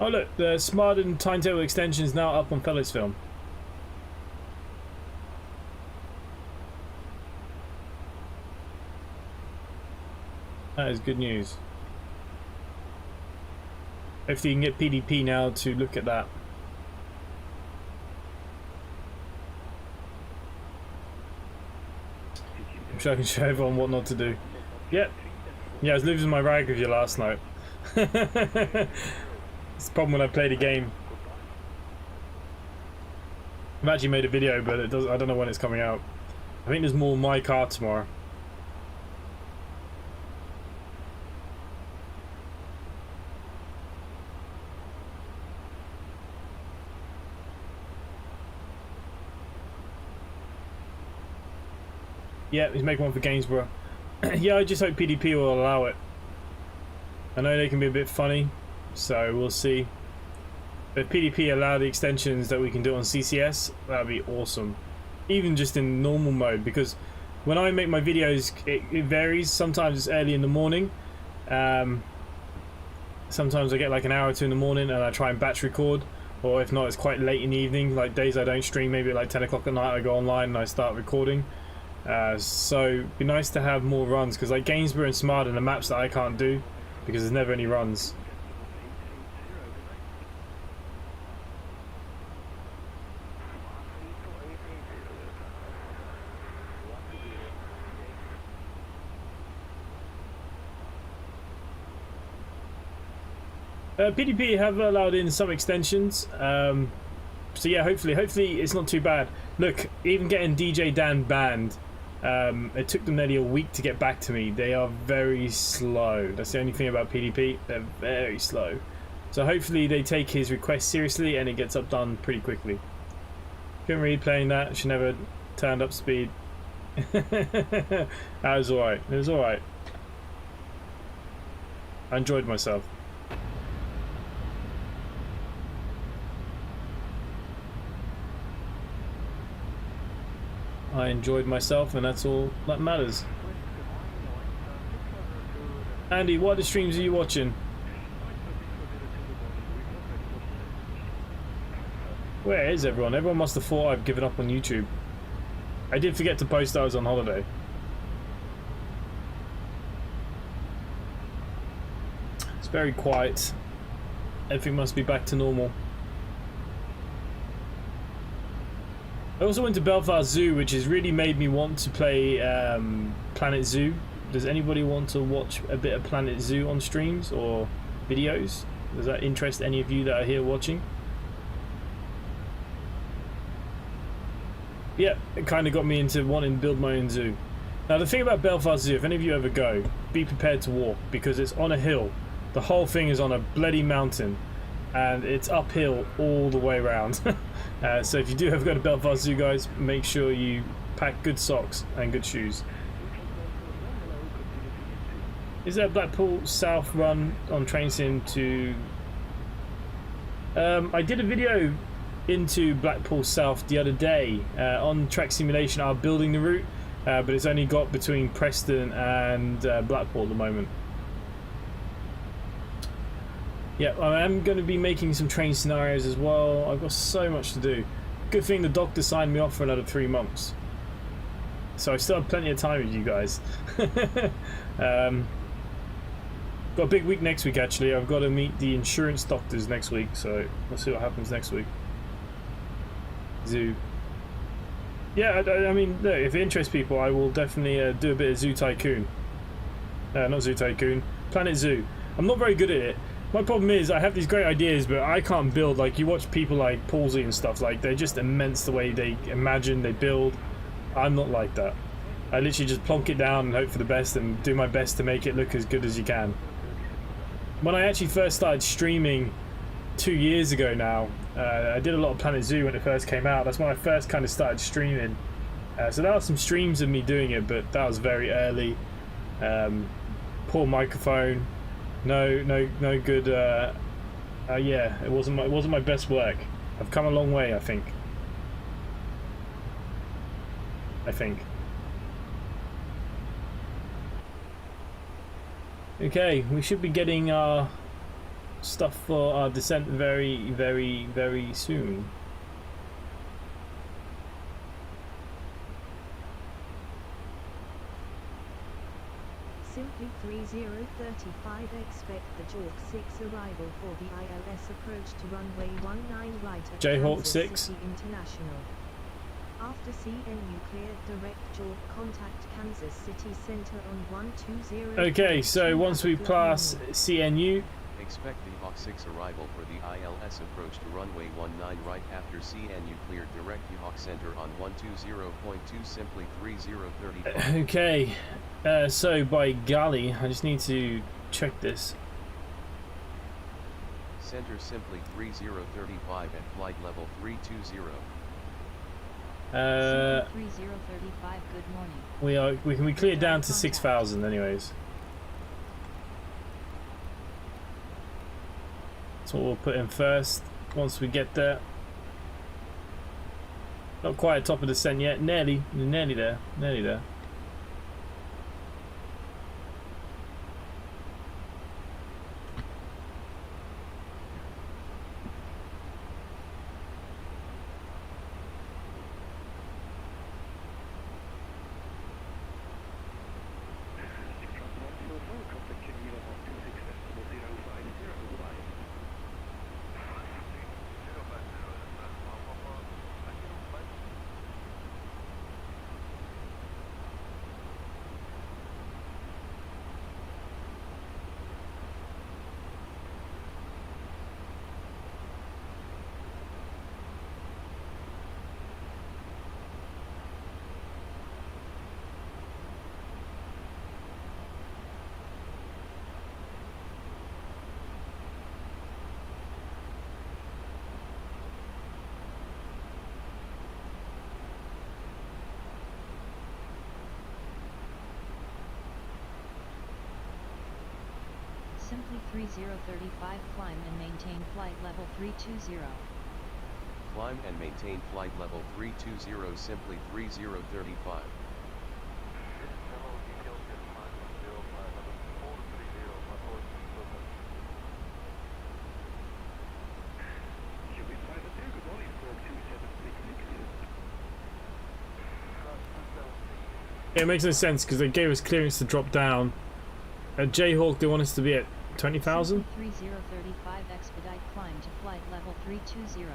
Oh look, the smartened timetable extension is now up on Felix Film. That is good news. Hopefully you can get PDP now to look at that. I'm sure I can show everyone what not to do. Yep. Yeah, I was losing my rag with you last night. It's the problem when I play the game. I've actually made a video, but it does. I don't know when it's coming out. I think there's more My Car tomorrow. Yeah, he's making one for Gainsborough. Yeah, I just hope PDP will allow it. I know they can be a bit funny, so we'll see. But if PDP allow the extensions that we can do on CCS, that'd be awesome. Even just in normal mode, because when I make my videos, it varies. Sometimes it's early in the morning. Sometimes I get like an hour or two in the morning and I try and batch record. Or if not, it's quite late in the evening. Like days I don't stream, maybe at like 10 o'clock at night I go online and I start recording. So it'd be nice to have more runs, because like Gainsborough and Smart are the maps that I can't do because there's never any runs. PDP have allowed in some extensions, so yeah, hopefully it's not too bad. Look, even getting DJ Dan banned, it took them nearly a week to get back to me. They are very slow. That's the only thing about PDP, they're very slow. So hopefully they take his request seriously and it gets up done pretty quickly. Couldn't read playing that, she never turned up speed. That was alright, it was alright. I enjoyed myself. I enjoyed myself, and that's all that matters. Andy, what other streams are you watching? Where is everyone? Everyone must have thought I've given up on YouTube. I did forget to post I was on holiday. It's very quiet. Everything must be back to normal. I also went to Belfast Zoo, which has really made me want to play Planet Zoo. Does anybody want to watch a bit of Planet Zoo on streams or videos? Does that interest any of you that are here watching? Yeah, it kind of got me into wanting to build my own zoo. Now the thing about Belfast Zoo, if any of you ever go, be prepared to walk, because it's on a hill. The whole thing is on a bloody mountain, and it's uphill all the way around. So if you do ever go to Belfast Zoo, guys, make sure you pack good socks and good shoes. Is there a Blackpool South run on train sim to... I did a video into Blackpool South the other day on Track Simulation. I'm building the route, but it's only got between Preston and Blackpool at the moment. Yeah, I am going to be making some train scenarios as well. I've got so much to do. Good thing the doctor signed me off for another 3 months. So I still have plenty of time with you guys. Got a big week next week, actually. I've got to meet the insurance doctors next week, so we'll see what happens next week. Zoo. Yeah, I mean, look, if it interests people, I will definitely do a bit of Zoo Tycoon. Not Zoo Tycoon. Planet Zoo. I'm not very good at it. My problem is I have these great ideas, but I can't build. Like, you watch people like Palsy and stuff, like, they're just immense the way they imagine, they build. I'm not like that. I literally just plonk it down and hope for the best and do my best to make it look as good as you can. When I actually first started streaming 2 years ago now, I did a lot of Planet Zoo when it first came out. That's when I first kind of started streaming. So there are some streams of me doing it, but that was very early. Poor microphone. No good. Yeah, it wasn't my best work. I've come a long way, I think. Okay, we should be getting our stuff for our descent very, very, very soon. Simply 3035, expect the Jawk 6 arrival for the ILS approach to runway 19 right at Jayhawk Kansas 6. City International. After CNU cleared, direct Jawk contact Kansas City Center on 120. Okay, so once we pass CNU, Expect the Hawk 6 arrival for the ILS approach to runway 19 right after CNU cleared direct the Hawk Center on 120.2 simply 3035. okay, so by golly, I just need to check this. Center simply 3035 at flight level 320. 3035, good morning. We can clear down to 6,000 anyways. That's what we'll put in first once we get there. Not quite at top of descent yet. Nearly there. Nearly there. Simply 3035, climb and maintain flight level 320. Climb and maintain flight level 320 simply 3035. Yeah, it makes no sense because they gave us clearance to drop down. At Jayhawk, they want us to be at 20,000. 3035, expedite climb to flight level 320.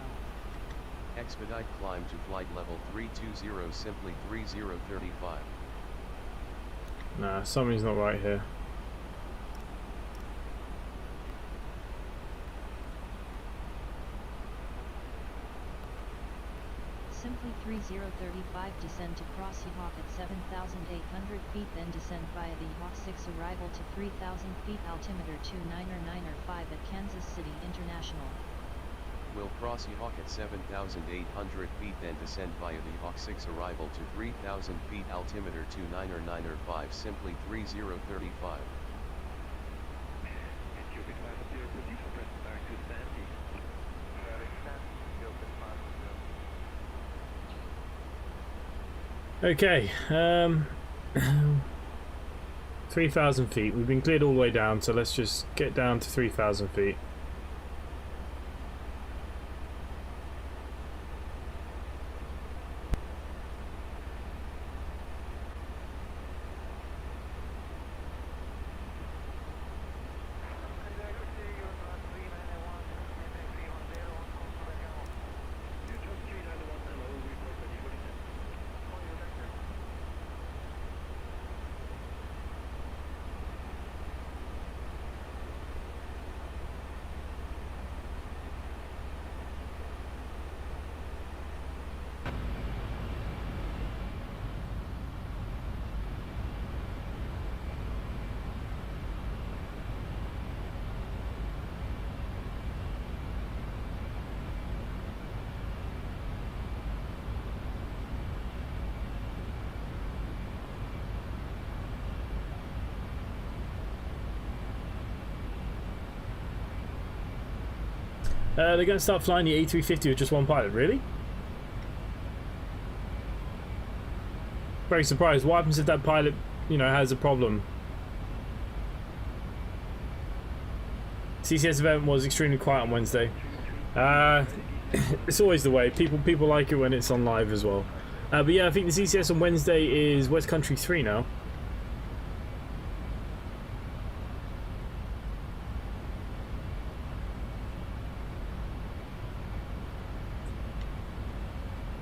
Expedite climb to flight level 320 simply 3035. Nah, something's not right here. Simply 3035, descend to Crossy Hawk at 7,800 feet, then descend via the Hawk 6 arrival to 3,000 feet, altimeter 299.5 at Kansas City International. Will cross Hawk at 7,800 feet, then descend via the Hawk 6 arrival to 3,000 feet, altimeter 299.5 simply 3035. Okay, 3,000 feet. We've been cleared all the way down, so let's just get down to 3,000 feet. They're going to start flying the A350 with just one pilot. Really? Very surprised. What happens if that pilot, you know, has a problem? CCS event was extremely quiet on Wednesday. It's always the way. People like it when it's on live as well. But yeah, I think the CCS on Wednesday is West Country 3 now.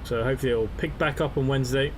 So hopefully it'll pick back up on Wednesday.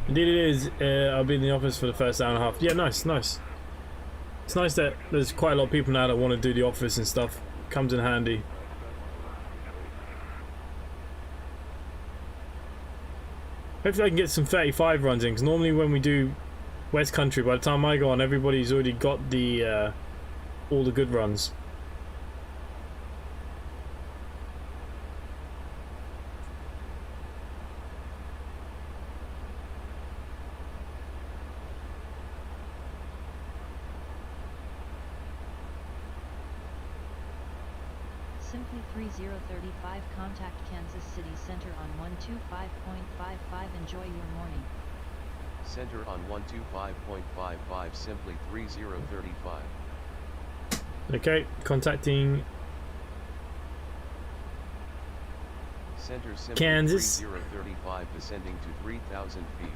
Indeed it is. I'll be in the office for the first hour and a half. Yeah, nice, nice. It's nice that there's quite a lot of people now that want to do the office and stuff. Comes in handy. Hopefully I can get some 35 runs in, because normally when we do West Country, by the time I go on, everybody's already got the all the good runs. Simply 3035 contact Kansas City Center on 125.55. Enjoy your morning. Center on 125.55, simply 3035. Okay, contacting Center simply Kansas. 3035, descending to 3,000 feet.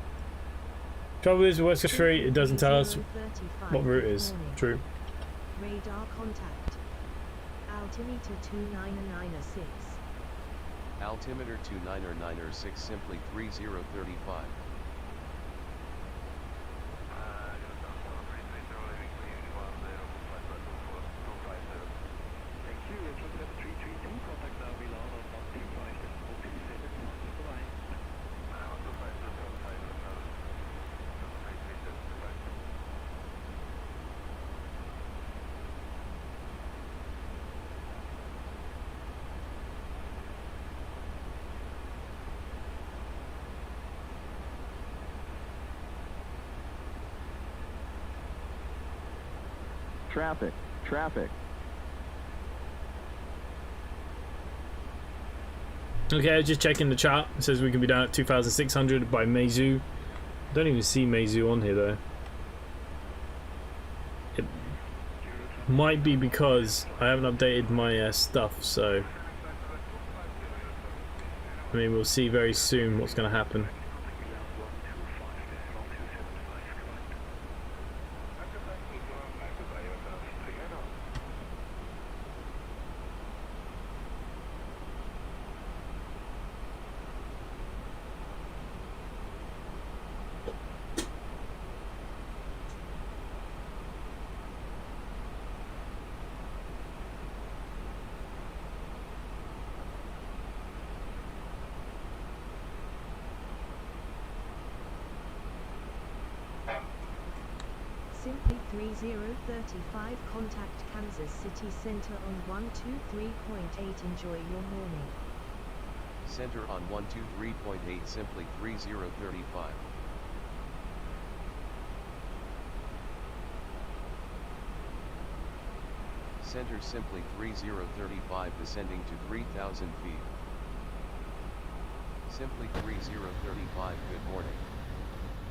Trouble is with West Coast 3, it doesn't tell us 3035. what route is. Morning. True. Radar contact. Altimeter 29906. Altimeter 29906, simply 3035. Traffic, traffic. Okay, just checking the chart. It says we can be down at 2,600 by Meizu. Don't even see Meizu on here though. It might be because I haven't updated my stuff, so I mean we'll see very soon what's going to happen. Simply 3035 contact Kansas City Center on 123.8. Enjoy your morning. Center on 123.8, simply 3035. Center simply 3035, descending to 3,000 feet. Simply 3035, good morning.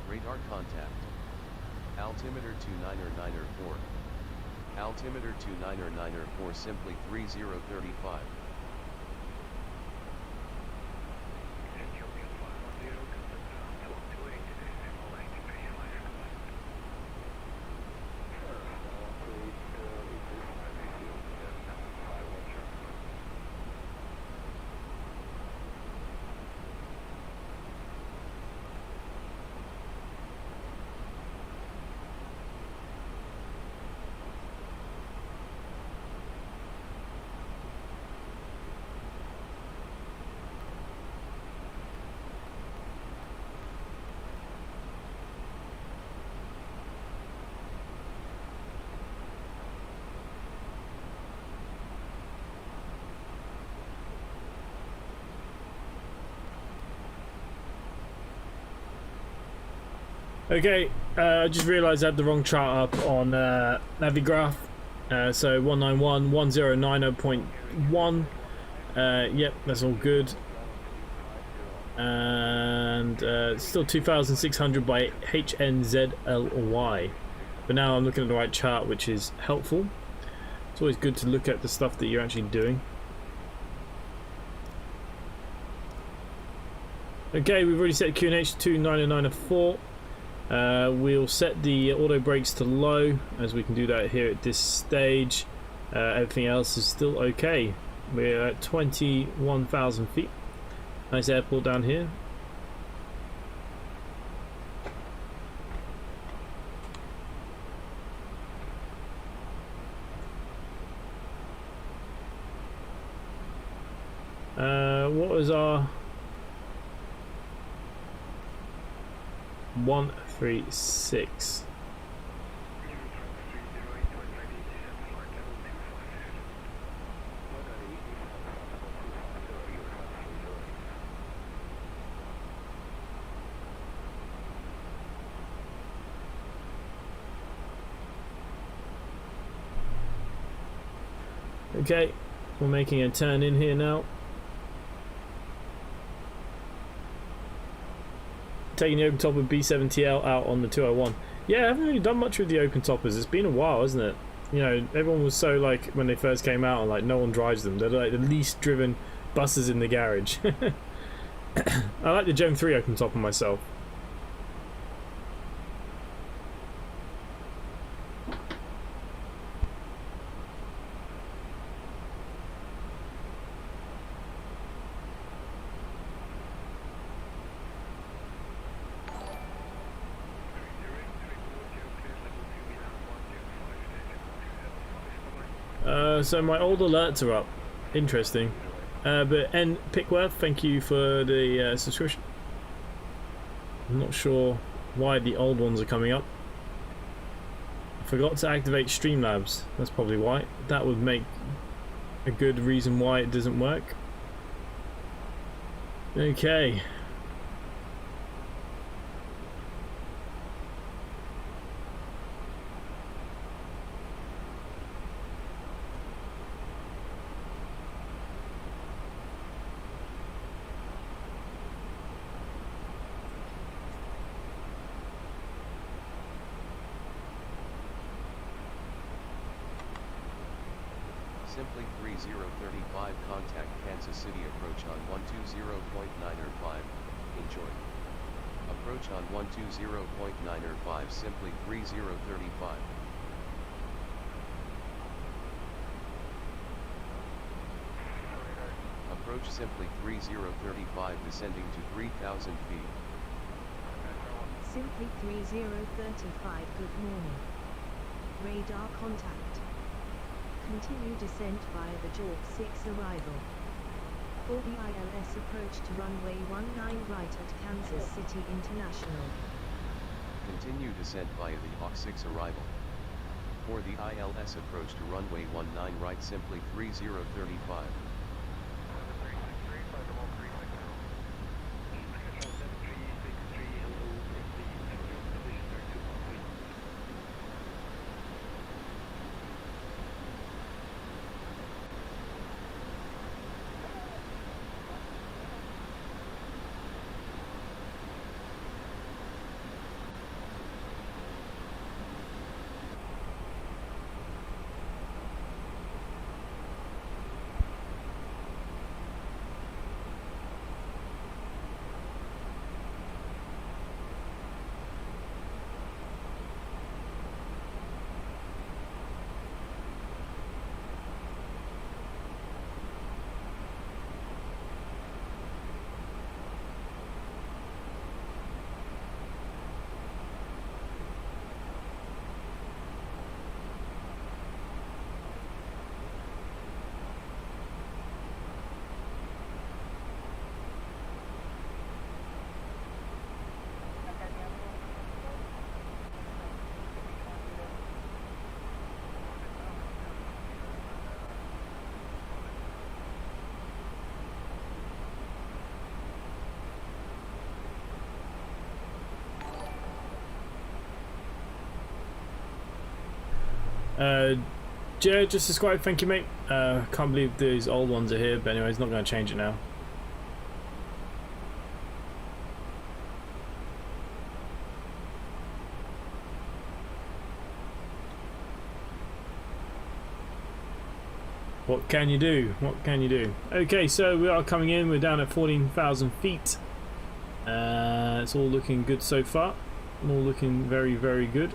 Radar contact. Altimeter 29904. Altimeter 29904, simply 3035. Okay, I just realised I had the wrong chart up on Navigraph. So 191.1090.1. Yep, that's all good. And still 2,600 by HNZLY. But now I'm looking at the right chart, which is helpful. It's always good to look at the stuff that you're actually doing. Okay, we've already set QNH to 29904. We'll set the auto brakes to low, as we can do that here at this stage. Everything else is still okay. We're at 21,000 feet. Nice airport down here. What was our 136? Okay, we're making a turn in here now. Taking the open top of B7TL out on the 201. Yeah, I haven't really done much with the open toppers. It's been a while, hasn't it? You know, everyone was so like, when they first came out, and like no one drives them. They're like the least driven buses in the garage. I like the Gen 3 open topper myself. So my old alerts are up. Interesting. But N Pickworth, thank you for the subscription. I'm not sure why the old ones are coming up. I forgot to activate Streamlabs. That's probably why. That would make a good reason why it doesn't work. Okay. Simply 3035 contact Kansas City approach on 120.905. Enjoy. Approach on 120.905 simply 3035. Approach simply 3035 descending to 3,000 feet. Simply 3035, good morning. Radar contact. Continue descent via the Jork 6 arrival. For the ILS approach to runway 19 right at Kansas City International. Continue descent via the Hawk 6 arrival. For the ILS approach to runway 19 right simply 3035. Jared just subscribed, thank you mate. Can't believe these old ones are here, but anyway, it's not going to change it now. What can you do? What can you do? Okay, so we are coming in. We're down at 14,000 feet. It's all looking good so far. All looking very, very good.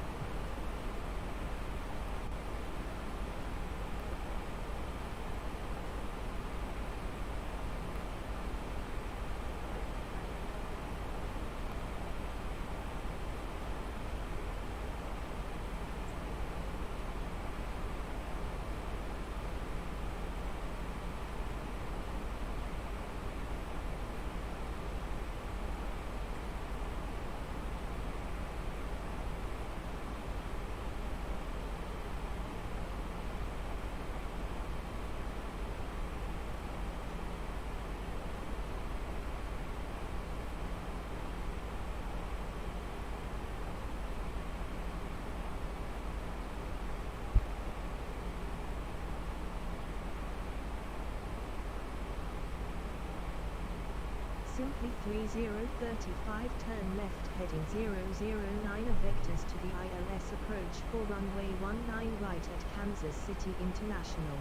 Simply 3035, turn left heading 009 vectors to the ILS approach for runway 19 right at Kansas City International.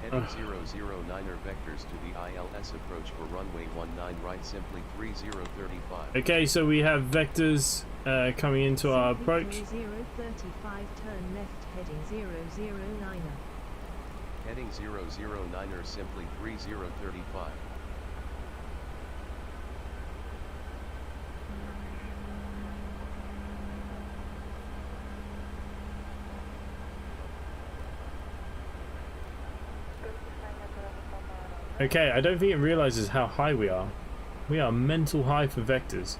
Heading 009er vectors to the ILS approach for runway 19 right, simply 3035. Okay, so we have vectors coming into our approach. 3035, turn left heading 009er. Heading 009er, simply 3035. Okay, I don't think it realizes how high we are. We are mental high for vectors.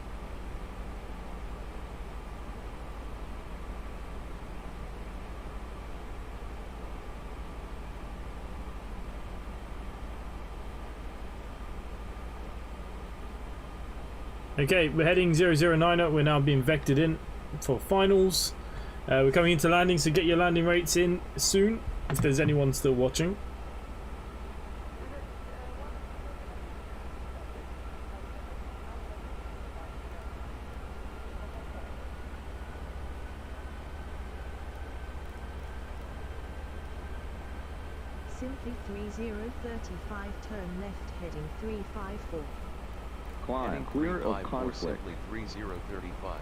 Okay, we're heading 009 up. We're now being vectored in for finals. We're coming into landing, so get your landing rates in soon if there's anyone still watching. Simply 3035, turn left heading 354. Climb, Heading clear of 354, conflict. simply 3035.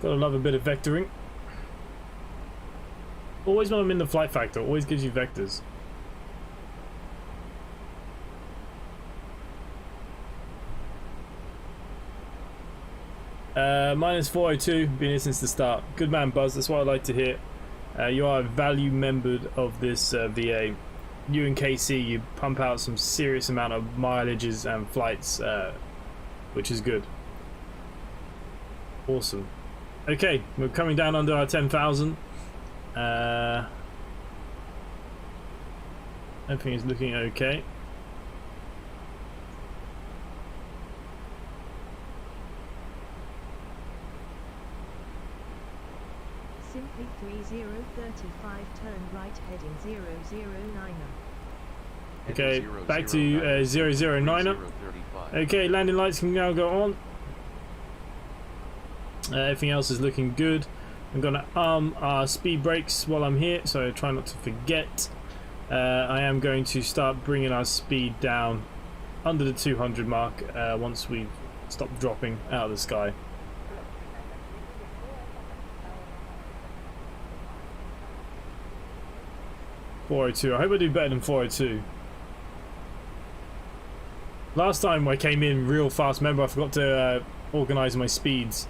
Gotta love a bit of vectoring. Always when I'm in the flight factor, always gives you vectors. Minus 402, been here since the start. Good man, Buzz, that's what I like to hear. You are a value member of this VA. You and KC, you pump out some serious amount of mileages and flights, which is good. Awesome. Okay, we're coming down under our 10,000. Everything is looking okay. Simply 3035, turn right heading 009er. Okay, back to 009er. Okay, landing lights can now go on. Everything else is looking good. I'm going to arm our speed brakes while I'm here, so try not to forget. I am going to start bringing our speed down under the 200 mark once we've stopped dropping out of the sky. .402. I hope I do better than 402. Last time I came in real fast, remember I forgot to organise my speeds.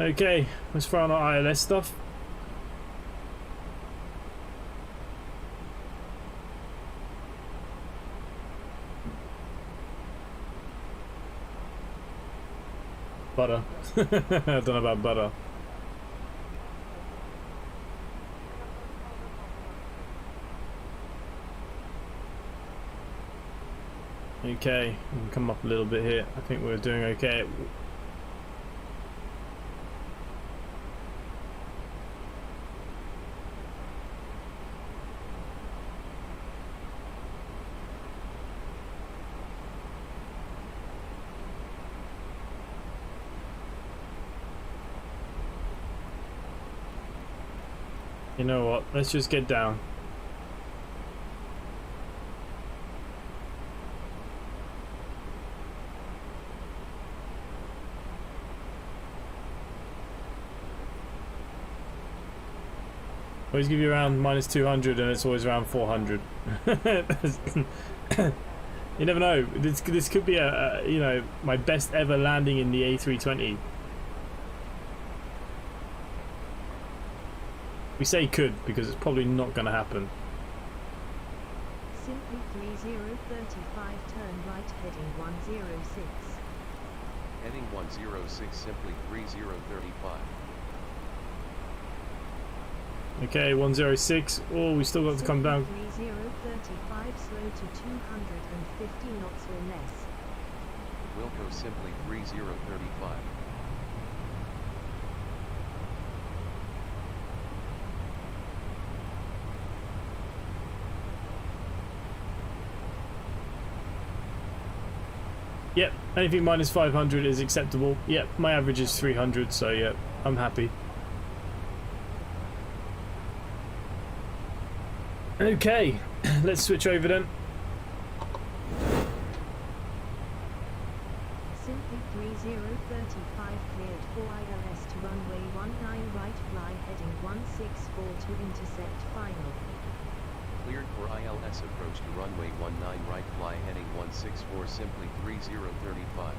Okay, let's throw on our ILS stuff. Butter. I don't know about butter. Okay, we can come up a little bit here. I think we're doing okay. You know what? Let's just get down. Always give you around -200 and it's always around 400. You never know. This could be a you know, my best ever landing in the A320. We say could because it's probably not going to happen. Simply 3035, turn right heading 106. Heading 106, simply 3035. Okay, 106. Oh, we still got to come down. 3035, slow to 250 knots or less. Wilco simply 3035. Yep, anything -500 is acceptable. Yep, my average is 300, so yep, I'm happy. Okay, let's switch over then. Simply 3035, cleared for ILS to runway 19 right, fly heading 164 to intercept final. Cleared for ILS, approach to runway 19 right, fly heading 164, simply 3035.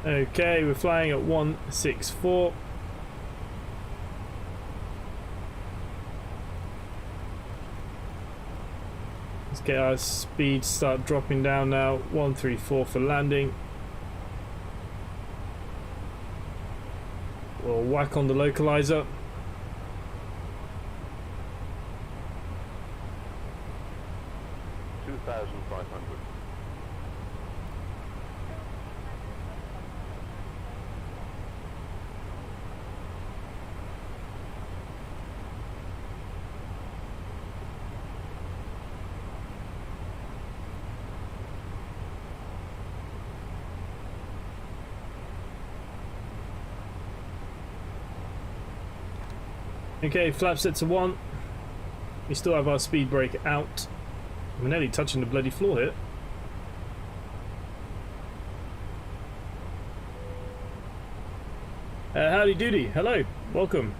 Okay, we're flying at 164. Let's get our speed start dropping down now. 134 for landing. We'll whack on the localizer. Okay, flap set to 1. We still have our speed brake out. We're nearly touching the bloody floor here. Howdy doody, hello, welcome.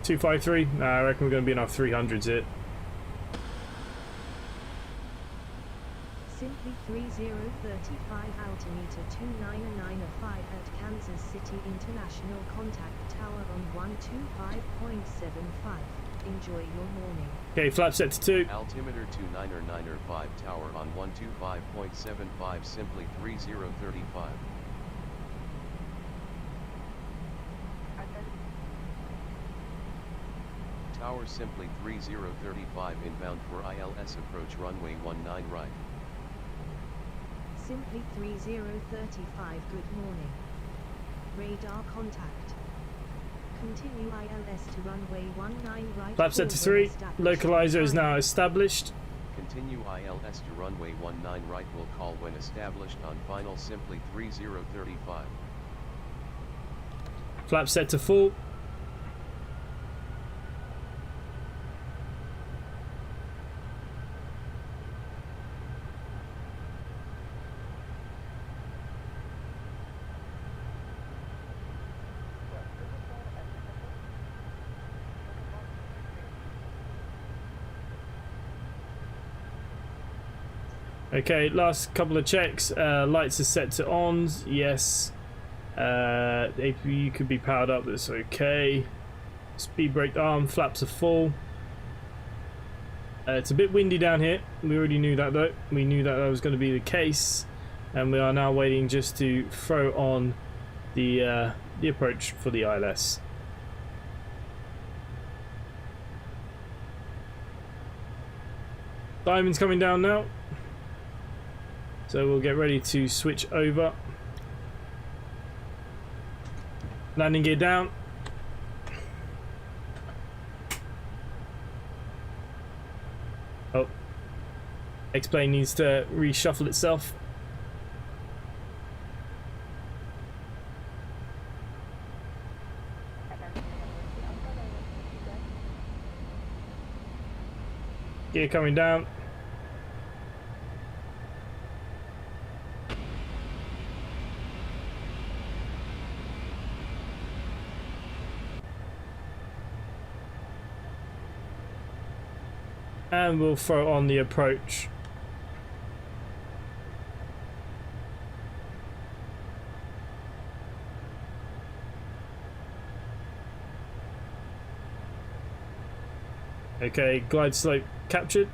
253, I reckon we're going to be in our 300s here. Simply 3035, altimeter 29905 at Kansas City International, contact tower on 125.75. Enjoy your morning. Okay, flap set to 2. Altimeter 29905, tower on 125.75, simply 3035. Tower simply 3035, inbound for ILS, approach runway 19 right. Simply 3035, good morning. Radar contact. Continue ILS to runway 19 right. Flap set to 3. Localizer is now established. Continue ILS to runway 19 right, will call when established on final, simply 3035. Flap set to full. Okay, last couple of checks. Lights are set to ons. Yes. APU could be powered up. That's okay. Speed brake arm. Flaps are full. It's a bit windy down here. We already knew that though. We knew that was going to be the case, and we are now waiting just to throw on the approach for the ILS. Diamond's coming down now, so we'll get ready to switch over. Landing gear down. Oh, X-plane needs to reshuffle itself. Gear coming down. And we'll throw on the approach. Okay, glide slope captured.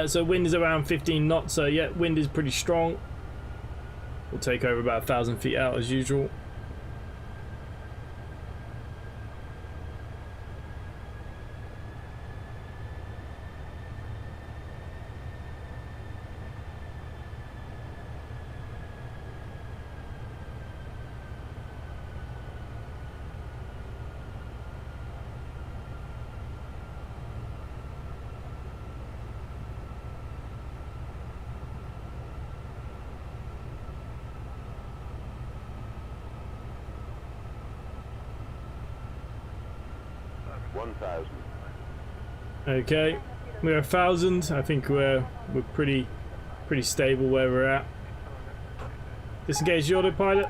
So wind is around 15 knots, so yeah, wind is pretty strong. We'll take over about 1,000 feet out as usual. Okay, we're 1,000. I think we're pretty stable where we're at. Disengage the autopilot.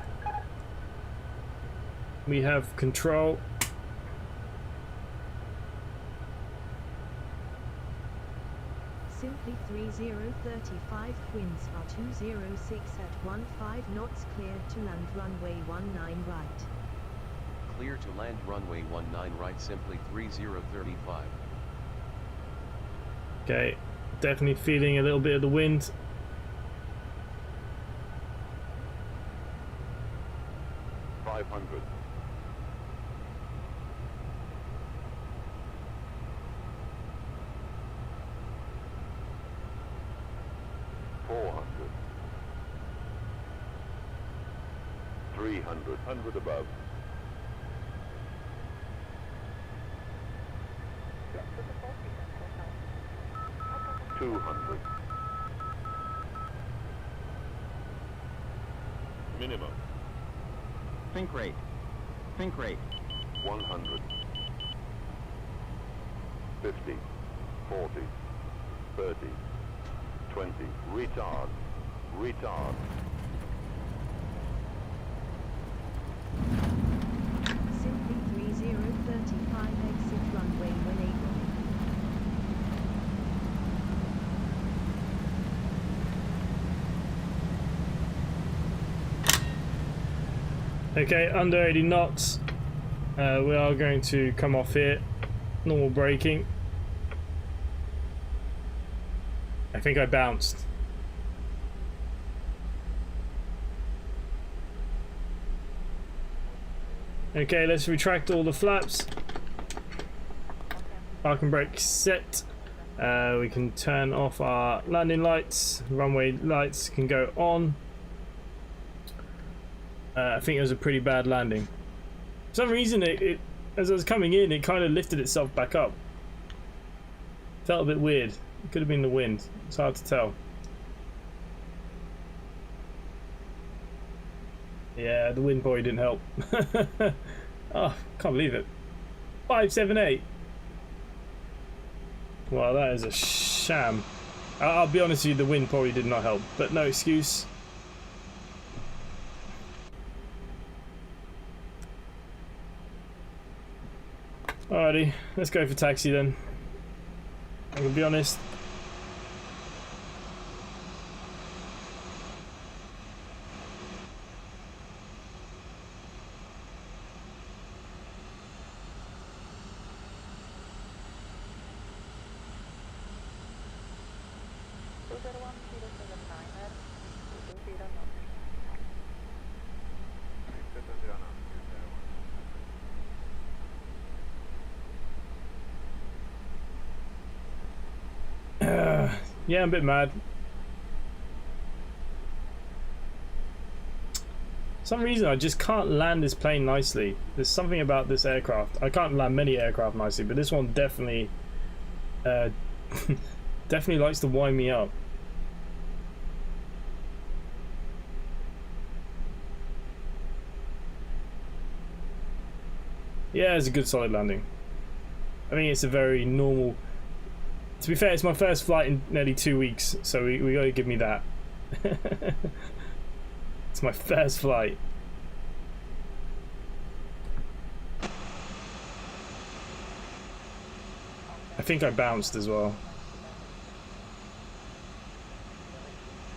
We have control. Simply 3035, winds are 206 at 15 knots, cleared to land runway 19 right. Clear to land runway 19 right, simply 3035. Okay, definitely feeling a little bit of the wind. $500. $400. $300. 100 above. $200. Minimum. Think rate. Think rate. 100. 50. 40. 30. 20. Retard. Retard. Simply 3035, exit runway when able. Okay, under 80 knots. We are going to come off here. Normal braking. I think I bounced. Okay, let's retract all the flaps. Parking brake set. We can turn off our landing lights. Runway lights can go on. I think it was a pretty bad landing. For some reason, it as I was coming in, it kind of lifted itself back up. Felt a bit weird. It could have been the wind. It's hard to tell. Yeah, the wind probably didn't help. Oh, can't believe it. 578. Well, that is a sham. I'll be honest with you, the wind probably did not help, but no excuse. Alrighty, let's go for taxi then. I'm gonna be honest. Yeah, I'm a bit mad. For some reason I just can't land this plane nicely. There's something about this aircraft. I can't land many aircraft nicely, but this one definitely definitely likes to wind me up. Yeah, it's a good solid landing. I think it's a very normal. To be fair, it's my first flight in nearly 2 weeks, so we gotta give me that. It's my first flight. I think I bounced as well.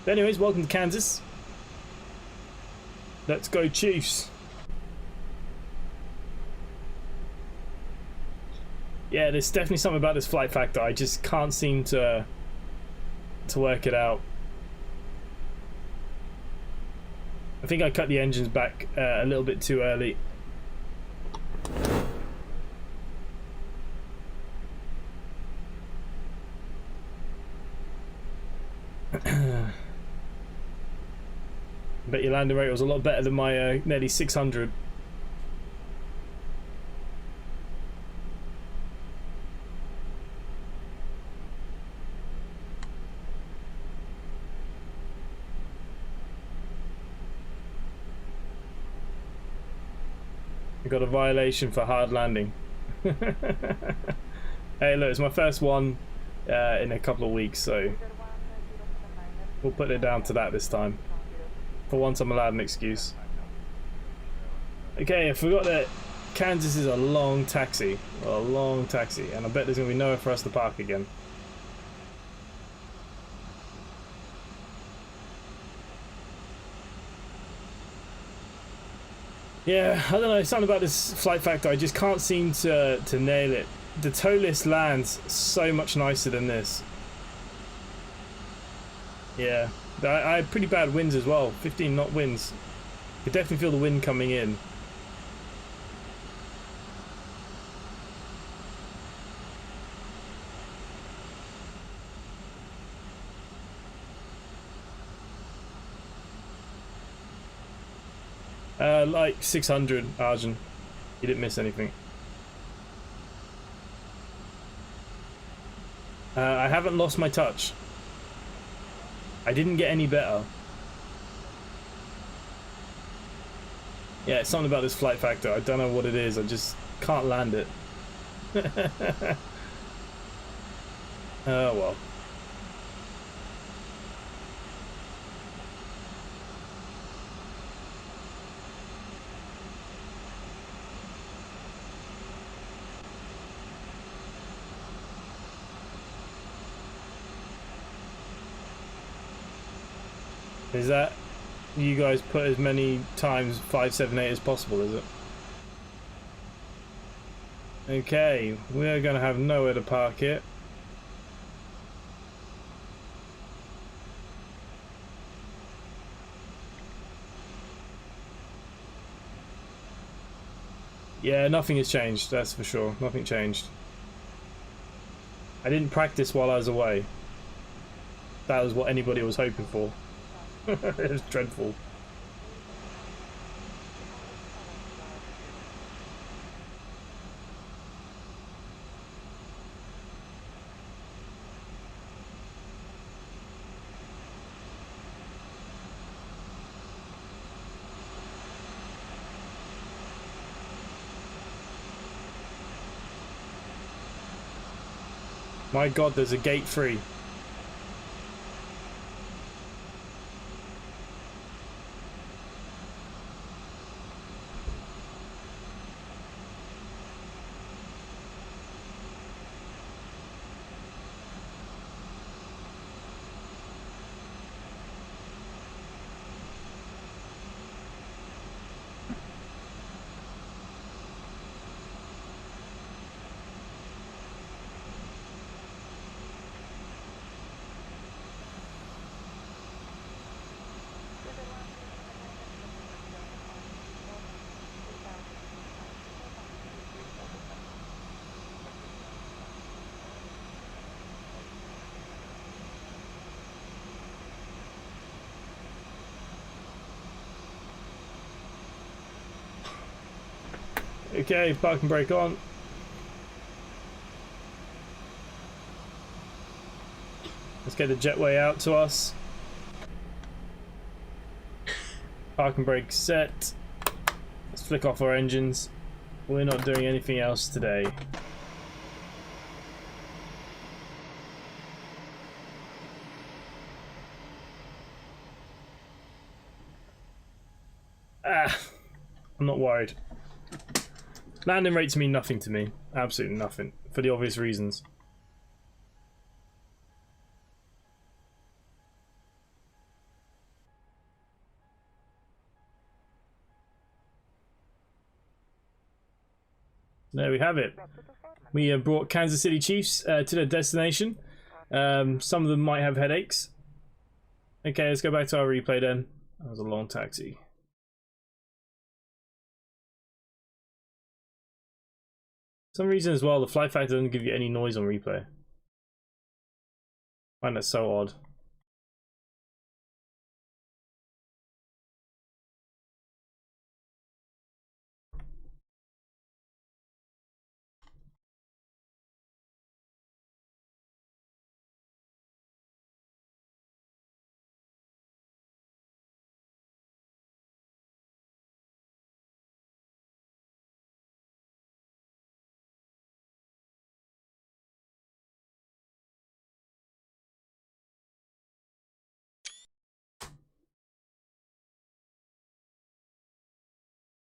But anyways, welcome to Kansas. Let's go Chiefs. Yeah, there's definitely something about this flight factor. I just can't seem to work it out. I think I cut the engines back a little bit too early. Bet your landing rate was a lot better than my nearly 600. Got a violation for hard landing. Hey, look, it's my first one in a couple of weeks, so we'll put it down to that this time. For once, I'm allowed an excuse. Okay, I forgot that Kansas is a long taxi. A long taxi, and I bet there's going to be nowhere for us to park again. Yeah, I don't know, something about this flight factor, I just can't seem to nail it. The toeless lands so much nicer than this. Yeah, I had pretty bad winds as well, 15 knot winds. Could definitely feel the wind coming in. Like 600, Arjun. You didn't miss anything. I haven't lost my touch. I didn't get any better. Yeah, it's something about this flight factor. I don't know what it is. I just can't land it. Oh well. Is that you guys put as many times 578 as possible, is it? Okay, we're gonna have nowhere to park it. Yeah, nothing has changed, that's for sure. Nothing changed. I didn't practice while I was away. That was what anybody was hoping for. It was dreadful. My god, there's a gate free. Okay, parking brake on. Let's get the jetway out to us. Parking brake set. Let's flick off our engines. We're not doing anything else today. I'm not worried. Landing rates mean nothing to me. Absolutely nothing. For the obvious reasons. There we have it. We brought Kansas City Chiefs to their destination. Some of them might have headaches. Okay, let's go back to our replay then. That was a long taxi. For some reason as well, the flight factor doesn't give you any noise on replay. I find that so odd.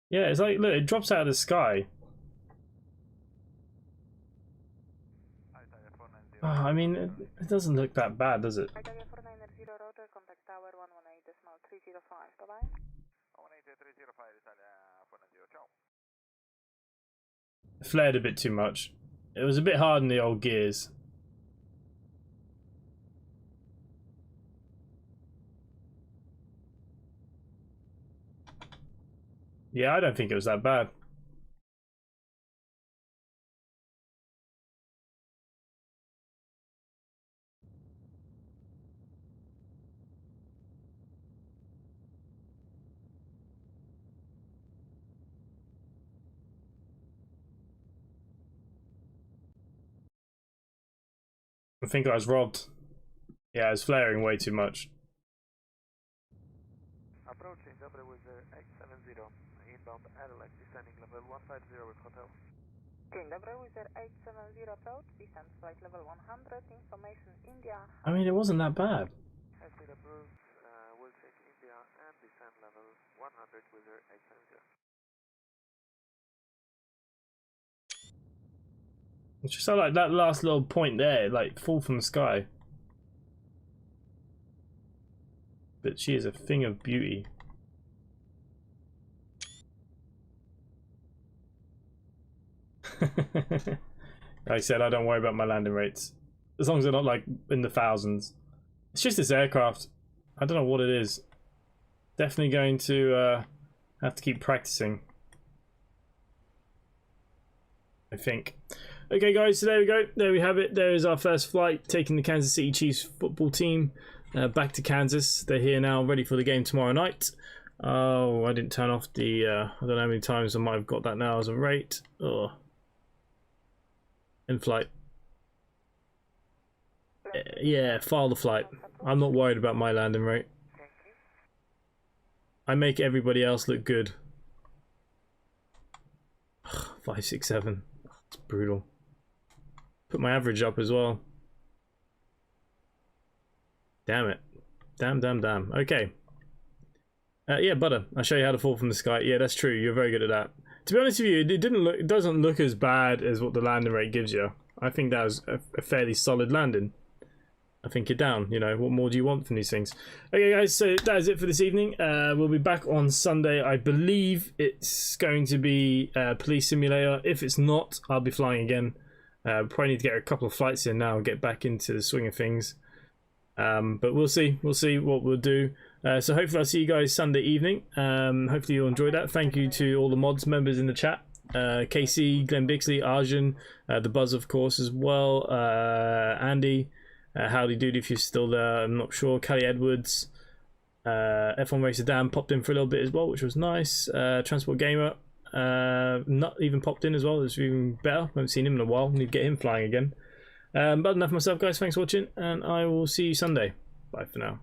Yeah, it's like, look, it drops out of the sky. I mean, it doesn't look that bad, does it? It flared a bit too much. It was a bit hard in the old gears. Yeah, I don't think it was that bad. I think I was robbed. Yeah, I was flaring way too much. Approaching Dobre with 870, inbound airline, descending level 150 with hotel. Dzień dobry, Wizard 870 approach, descend flight level 100, information India. I mean, it wasn't that bad. Has been approved, will change India and descend level 100 Wizard 870. It's just like that last little point there, like fall from the sky. But she is a thing of beauty. Like I said, I don't worry about my landing rates. As long as they're not like in the thousands. It's just this aircraft. I don't know what it is. Definitely going to have to keep practicing. I think. Okay guys, so there we go. There we have it. There is our first flight, taking the Kansas City Chiefs football team back to Kansas. They're here now, ready for the game tomorrow night. Oh, I didn't turn off the, I don't know how many times I might have got that now as a rate. Oh. In flight. Yeah, file the flight. I'm not worried about my landing rate. I make everybody else look good. 567. It's brutal. Put my average up as well. Damn it. Damn. Okay. Yeah, Butter. I'll show you how to fall from the sky. Yeah, that's true. You're very good at that. To be honest with you, it doesn't look as bad as what the landing rate gives you. I think that was a fairly solid landing. I think you're down. You know, what more do you want from these things? Okay, guys, so that is it for this evening. We'll be back on Sunday. I believe it's going to be Police Simulator. If it's not, I'll be flying again. Probably need to get a couple of flights in now and get back into the swing of things. But we'll see what we'll do. So hopefully I'll see you guys Sunday evening. Hopefully you'll enjoy that. Thank you to all the mods members in the chat. KC, Glenn Bixley, Arjun, the Buzz of course as well, Andy, Howdy Dude if you're still there, I'm not sure, Kelly Edwards, F1 Racer Dan popped in for a little bit as well, which was nice. Transport Gamer not even popped in as well, it's even better. I haven't seen him in a while, need to get him flying again. But enough of myself guys, thanks for watching and I will see you Sunday. Bye for now.